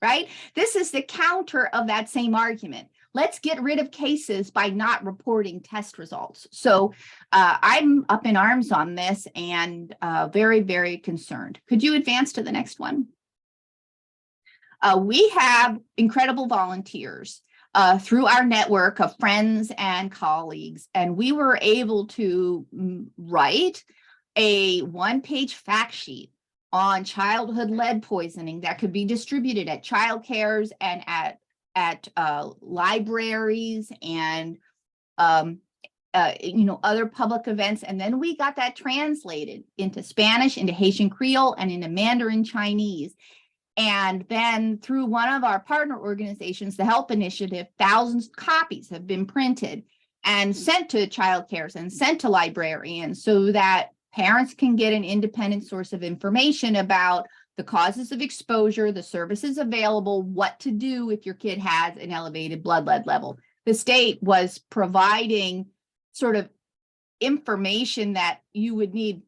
right? This is the counter of that same argument. Let's get rid of cases by not reporting test results. So I'm up in arms on this and very, very concerned. Could you advance to the next one? We have incredible volunteers through our network of friends and colleagues, and we were able to write a one-page fact sheet on childhood lead poisoning that could be distributed at child cares and at libraries and other public events. And then we got that translated into Spanish, into Haitian Creole, and into Mandarin Chinese. And then through one of our partner organizations, the Help Initiative, thousands of copies have been printed and sent to child cares and sent to librarians so that parents can get an independent source of information about the causes of exposure, the services available, what to do if your kid has an elevated blood lead level. The state was providing sort of information that you would need,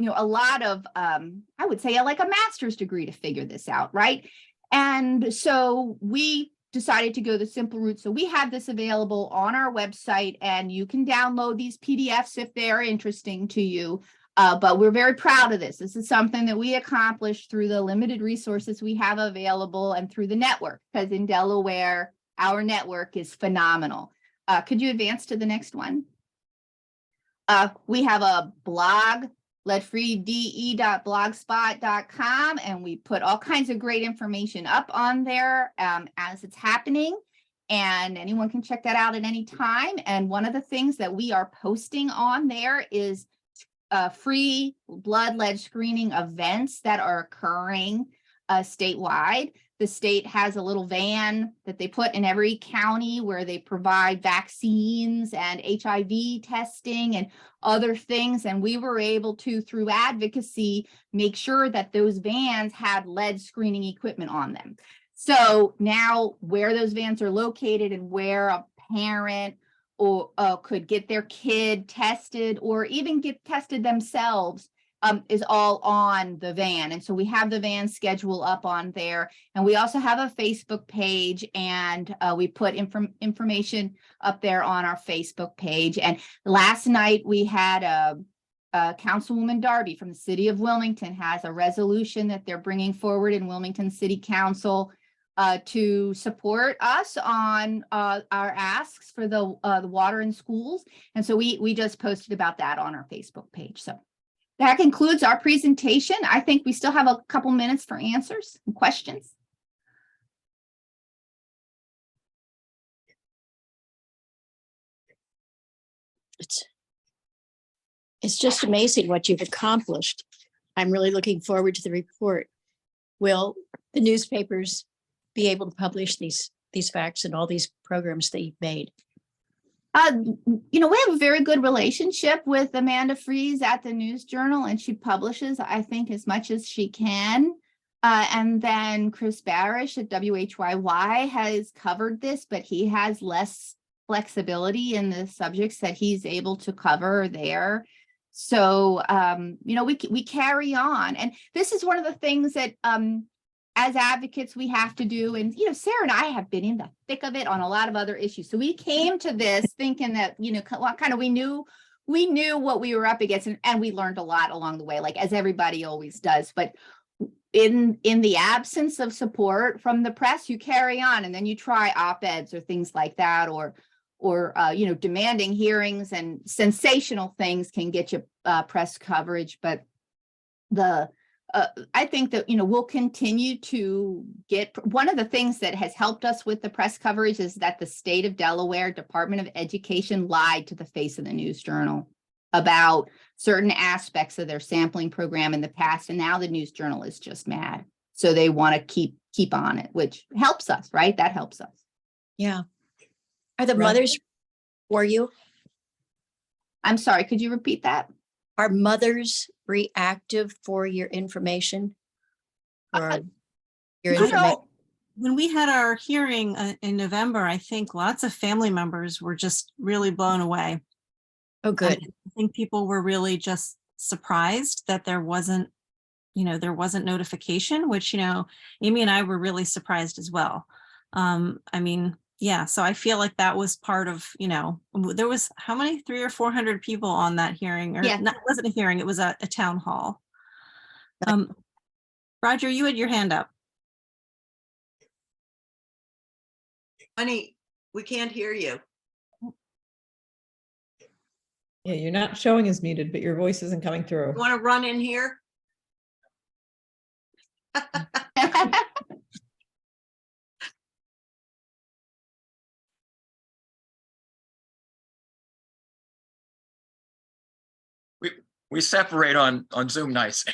a lot of, I would say like a master's degree to figure this out, right? And so we decided to go the simple route. So we have this available on our website, and you can download these PDFs if they're interesting to you. But we're very proud of this. This is something that we accomplished through the limited resources we have available and through the network, because in Delaware, our network is phenomenal. Could you advance to the next one? We have a blog, leadfreede.blogspot.com, and we put all kinds of great information up on there as it's happening. And anyone can check that out at any time. And one of the things that we are posting on there is free blood lead screening events that are occurring statewide. The state has a little van that they put in every county where they provide vaccines and HIV testing and other things. And we were able to, through advocacy, make sure that those vans had lead screening equipment on them. So now where those vans are located and where a parent or could get their kid tested or even get tested themselves is all on the van. And so we have the van schedule up on there. And we also have a Facebook page, and we put information up there on our Facebook page. And last night we had Councilwoman Darby from the city of Wilmington has a resolution that they're bringing forward in Wilmington City Council to support us on our asks for the water in schools. And so we just posted about that on our Facebook page. So that concludes our presentation. I think we still have a couple minutes for answers and questions. It's just amazing what you've accomplished. I'm really looking forward to the report. Will the newspapers be able to publish these facts and all these programs that you've made? We have a very good relationship with Amanda Fries at the News Journal, and she publishes, I think, as much as she can. And then Chris Barish at WHYY has covered this, but he has less flexibility in the subjects that he's able to cover there. So, we carry on. And this is one of the things that as advocates we have to do. And, Sarah and I have been in the thick of it on a lot of other issues. So we came to this thinking that, we knew what we were up against, and we learned a lot along the way, like as everybody always does. But in the absence of support from the press, you carry on, and then you try op-eds or things like that, or demanding hearings, and sensational things can get you press coverage. But I think that, we'll continue to get, one of the things that has helped us with the press coverage is that the state of Delaware Department of Education lied to the face of the News Journal about certain aspects of their sampling program in the past. And now the News Journal is just mad. So they want to keep on it, which helps us, right? That helps us. Yeah. Are the Right. mothers for you? I'm sorry, could you repeat that? Are mothers reactive for your information? Or your information? When we had our hearing in November, I think lots of family members were just really blown away. Oh, good. I think people were really just surprised that there wasn't notification, which, Amy and I were really surprised as well. Yeah, so I feel like that was part of, there was how many, 300 or 400 people on that hearing, or Yeah. it wasn't a hearing, it was a town hall. Roger, you had your hand up. Honey, we can't hear you. Yeah, you're not showing as muted, but your voice isn't coming through. You want to run in here? We separate on Zoom nights.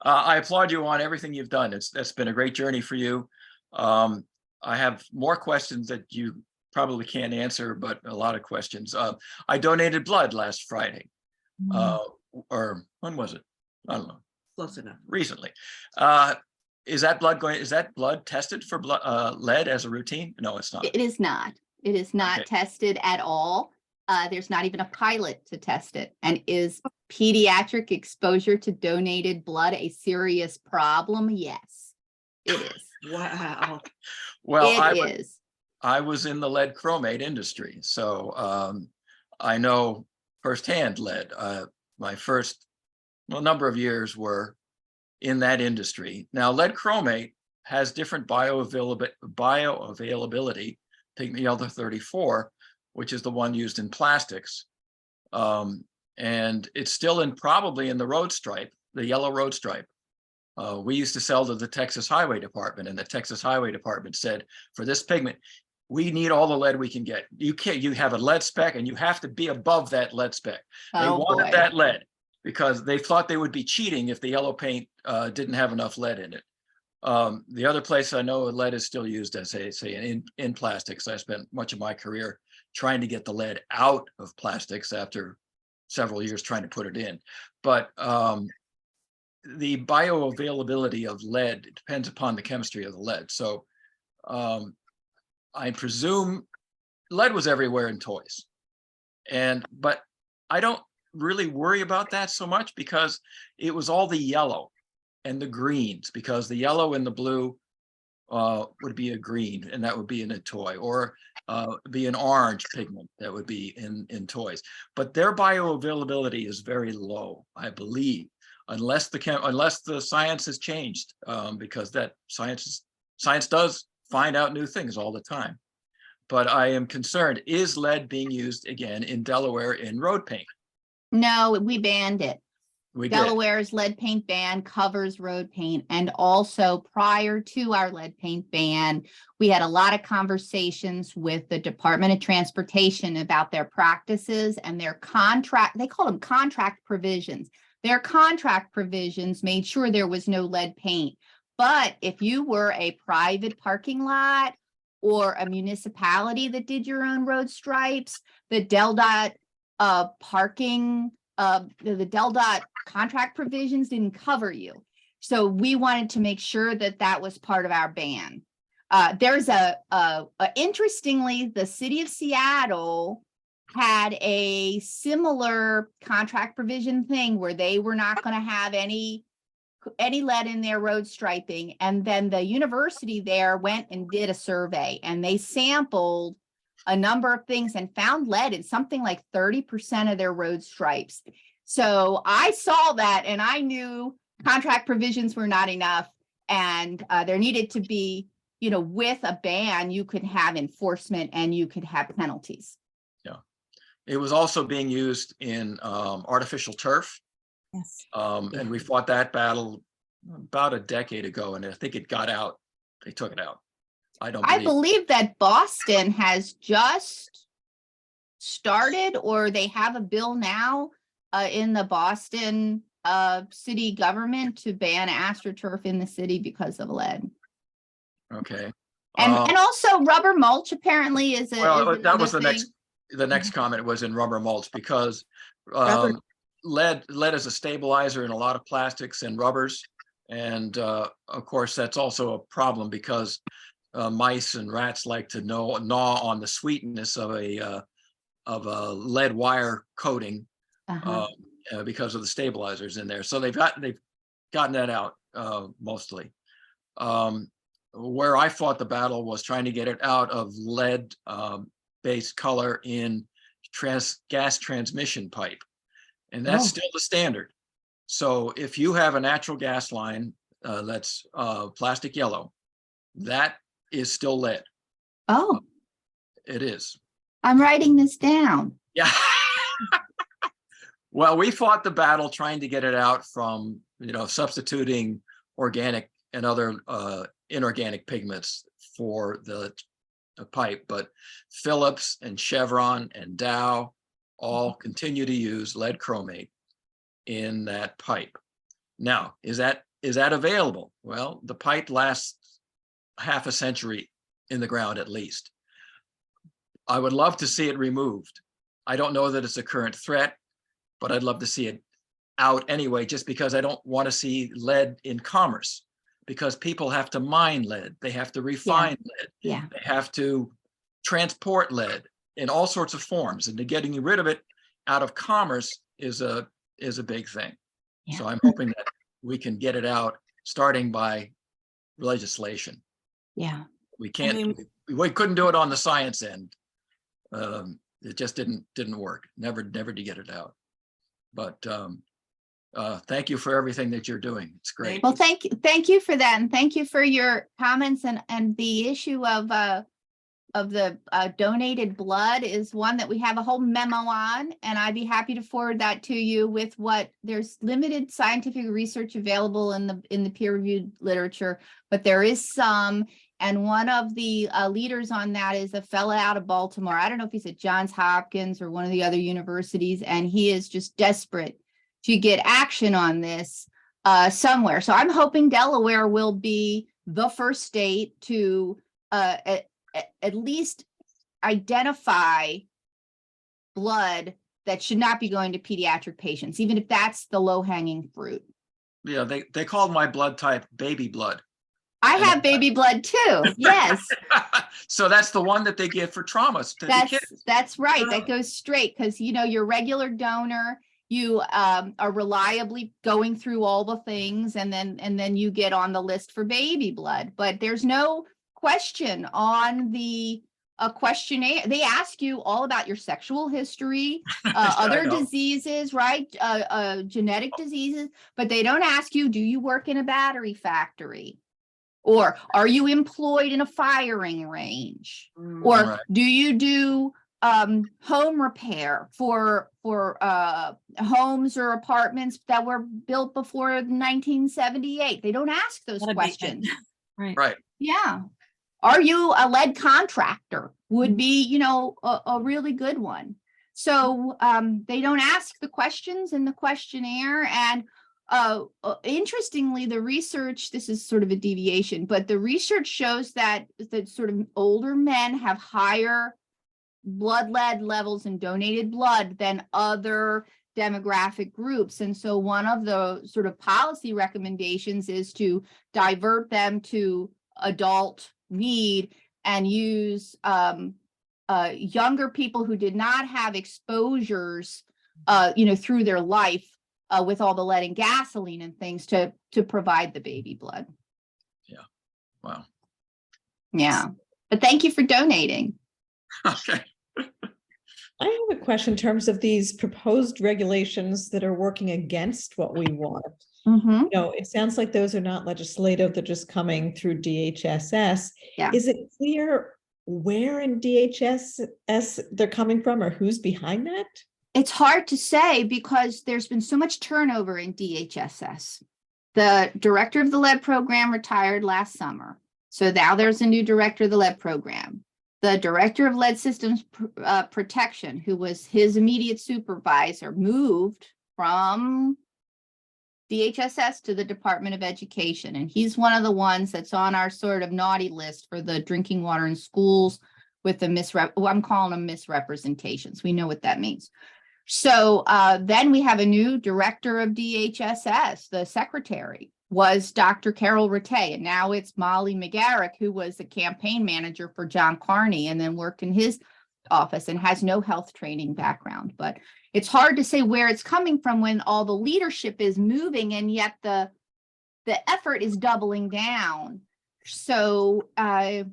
I applaud you on everything you've done. That's been a great journey for you. I have more questions that you probably can't answer, but a lot of questions. I donated blood last Friday, or when was it? I don't know. Close enough. Recently. Is that blood tested for lead as a routine? No, it's not. It is not. It is not Okay. tested at all. There's not even a pilot to test it. And is pediatric exposure to donated blood a serious problem? Yes, it is. Wow. Well, It is. I was in the lead chromate industry, so I know firsthand lead. My first number of years were in that industry. Now, lead chromate has different bioavailability, pigment yellow 34, which is the one used in plastics. And it's still probably in the road stripe, the yellow road stripe. We used to sell to the Texas Highway Department, and the Texas Highway Department said, for this pigment, we need all the lead we can get. You have a lead spec and you have to be above that lead spec. They Oh, wanted boy. that lead because they thought they would be cheating if the yellow paint didn't have enough lead in it. The other place I know lead is still used, as I say, in plastics. I spent much of my career trying to get the lead out of plastics after several years trying to put it in. But the bioavailability of lead depends upon the chemistry of the lead. So I presume lead was everywhere in toys. But I don't really worry about that so much because it was all the yellow and the greens, because the yellow and the blue would be a green, and that would be in a toy, or be an orange pigment that would be in toys. But their bioavailability is very low, I believe, unless the science has changed, because that science does find out new things all the time. But I am concerned, is lead being used again in Delaware in road paint? No, we banned it. We did. Delaware's lead paint ban covers road paint. And also prior to our lead paint ban, we had a lot of conversations with the Department of Transportation about their practices and their contract. They call them contract provisions. Their contract provisions made sure there was no lead paint. But if you were a private parking lot or a municipality that did your own road stripes, the DelDOT the DelDOT contract provisions didn't cover you. So we wanted to make sure that that was part of our ban. There's interestingly, the city of Seattle had a similar contract provision thing where they were not going to have any lead in their road striping. And then the university there went and did a survey, and they sampled a number of things and found lead in something like 30% of their road stripes. So I saw that and I knew contract provisions were not enough, and there needed to be, with a ban, you could have enforcement and you could have penalties. Yeah. It was also being used in artificial turf. Yes. And we fought that battle about a decade ago, and I think it got out. They took it out. I believe that Boston has just started, or they have a bill now in the Boston city government to ban AstroTurf in the city because of lead. Okay. And also rubber mulch apparently is that was thing. the next comment was in rubber mulch, because lead is a stabilizer in a lot of plastics and rubbers. And of course, that's also a problem because mice and rats like to gnaw on the sweetness of a lead wire coating because of the stabilizers in there. So they've gotten that out mostly. Where I fought the battle was trying to get it out of lead based color in gas transmission pipe, and that's still the standard. So if you have a natural gas line that's plastic yellow, that is still lead. Oh, it is. I'm writing this down. Yeah. Well, we fought the battle trying to get it out from, substituting organic and other inorganic pigments for the pipe, but Phillips and Chevron and Dow all continue to use lead chromate in that pipe. Now, is that available? Well, the pipe lasts half a century in the ground at least. I would love to see it removed. I don't know that it's a current threat, but I'd love to see it out anyway, just because I don't want to see lead in commerce, because people have to mine lead, they have to refine lead, they have to transport lead in all sorts of forms, and getting rid of it out of commerce is a big thing. Yeah. So I'm hoping that we can get it out starting by legislation. Yeah. We can't, we couldn't do it on the science end. it just didn't work. Never to get it out. But thank you for everything that you're doing. It's great. Well, thank you for that. And thank you for your comments, and the issue of the donated blood is one that we have a whole memo on, and I'd be happy to forward that to you with there's limited scientific research available in the peer-reviewed literature, but there is some. And one of the leaders on that is a fella out of Baltimore. I don't know if he's at Johns Hopkins or one of the other universities, and he is just desperate to get action on this somewhere. So I'm hoping Delaware will be the first state to at least identify blood that should not be going to pediatric patients, even if that's the low-hanging fruit. Yeah, they called my blood type baby blood. I have baby blood too. Yes. So that's the one that they give for traumas to the kids. That's right. That goes straight because, your regular donor, you are reliably going through all the things, and then you get on the list for baby blood. But there's no question on the questionnaire. They ask you all about your sexual history, other diseases, right? Genetic diseases, but they don't ask you, do you work in a battery factory? Or are you employed in a firing range? Or Right. do you do home repair for homes or apartments that were built before 1978? They don't ask those That'd be good. questions. Right. Yeah. Are you a lead contractor? Would be, a really good one. So they don't ask the questions in the questionnaire. And interestingly, the research, this is sort of a deviation, but the research shows that sort of older men have higher blood lead levels in donated blood than other demographic groups. And so one of the sort of policy recommendations is to divert them to adult need and use younger people who did not have exposures, through their life with all the lead and gasoline and things to provide the baby blood. Yeah. Wow. Yeah. But thank you for donating. Okay. I have a question in terms of these proposed regulations that are working against what we want. Mm-hmm. It sounds like those are not legislative, they're just coming through DHSS. Yeah. Is it clear where in DHSS they're coming from or who's behind that? It's hard to say because there's been so much turnover in DHSS. The director of the lead program retired last summer. So now there's a new director of the lead program. The director of lead systems protection, who was his immediate supervisor, moved from DHSS to the Department of Education. And he's one of the ones that's on our sort of naughty list for the drinking water in schools with the I'm calling them misrepresentations. We know what that means. So then we have a new director of DHSS. The secretary was Dr. Carol Rattay, and now it's Molly McGarrick, who was the campaign manager for John Carney and then worked in his office and has no health training background. But it's hard to say where it's coming from when all the leadership is moving and yet the effort is doubling down. So I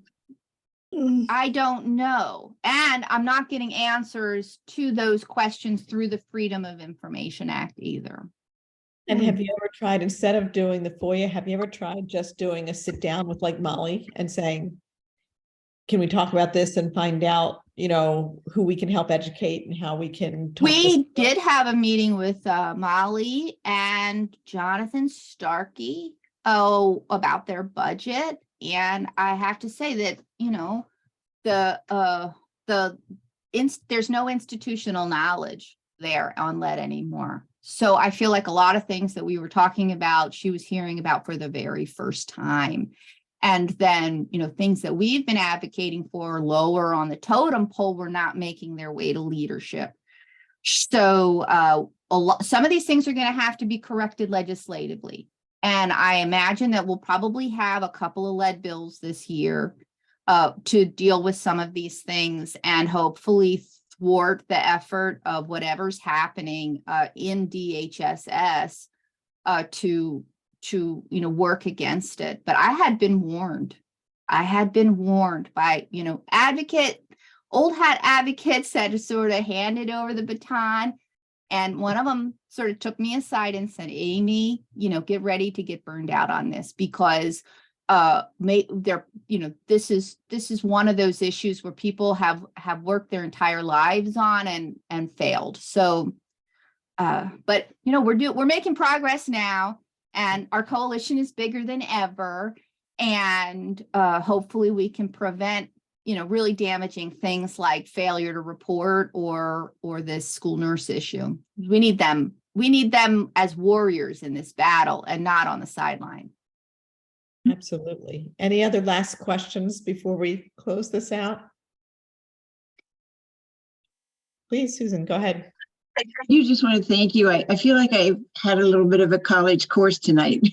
don't know. And I'm not getting answers to those questions through the Freedom of Information Act either. And have you ever tried, instead of doing the FOIA, have you ever tried just doing a sit down with like Molly and saying, can we talk about this and find out, who we can help educate and how we can talk? We did have a meeting with Molly and Jonathan Starkey about their budget. And I have to say that, there's no institutional knowledge there on lead anymore. So I feel like a lot of things that we were talking about, she was hearing about for the very first time. And then, things that we've been advocating for lower on the totem pole were not making their way to leadership. So some of these things are going to have to be corrected legislatively. And I imagine that we'll probably have a couple of lead bills this year to deal with some of these things and hopefully thwart the effort of whatever's happening in DHSS to work against it. But I had been warned by, advocate old hat advocates that have sort of handed over the baton. And one of them sort of took me aside and said, Amy, get ready to get burned out on this, because this is one of those issues where people have worked their entire lives on and failed. So, but we're making progress now, and our coalition is bigger than ever. And hopefully we can prevent really damaging things like failure to report or this school nurse issue. We need them as warriors in this battle and not on the sideline. Absolutely. Any other last questions before we close this out? Please, Susan, go ahead. I do just want to thank you. I feel like I had a little bit of a college course tonight.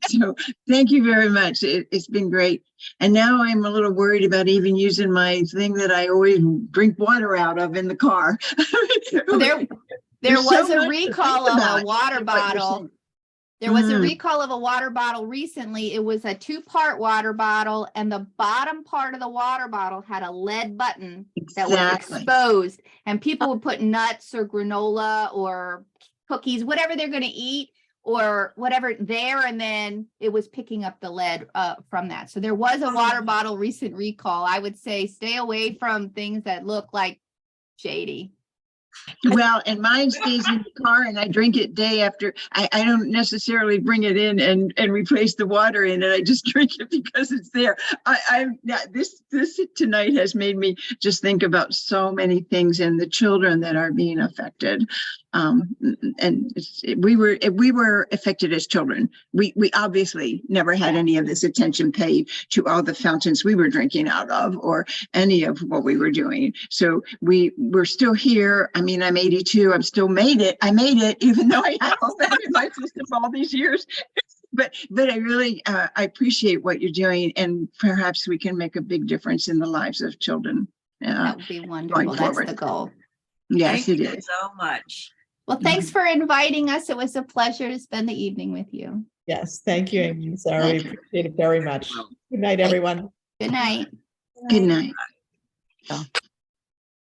So thank you very much. It's been great. And now I'm a little worried about even using my thing that I always drink water out of in the car. There There's was so a much to recall think of about a water in what you're bottle. saying. There was a recall of a water bottle recently. It was a 2-part water bottle, and the bottom part of the water bottle had a lead button that was Exactly. exposed, and people would put nuts or granola or cookies, whatever they're going to eat or whatever there, and then it was picking up the lead from that. So there was a water bottle recent recall. I would say stay away from things that look like shady. Well, and mine stays in the car and I drink it day after. I don't necessarily bring it in and replace the water in it. I just drink it because it's there. This tonight has made me just think about so many things and the children that are being affected. And we were affected as children. We obviously never had any of this attention paid to all the fountains we were drinking out of or any of what we were doing. So we're still here. I mean, I'm 82. I'm still made it. I made it, even though I had all that in my system all these years. But I really I appreciate what you're doing, and perhaps we can make a big difference in the lives of children. That would be wonderful. That's forward. the goal. Yes, Thank it you is. so much. Well, thanks for inviting us. It was a pleasure to spend the evening with you. Yes, thank you, Amy and Sarah. We Thank you. appreciate it very much. Good night, everyone. Good night. Good night.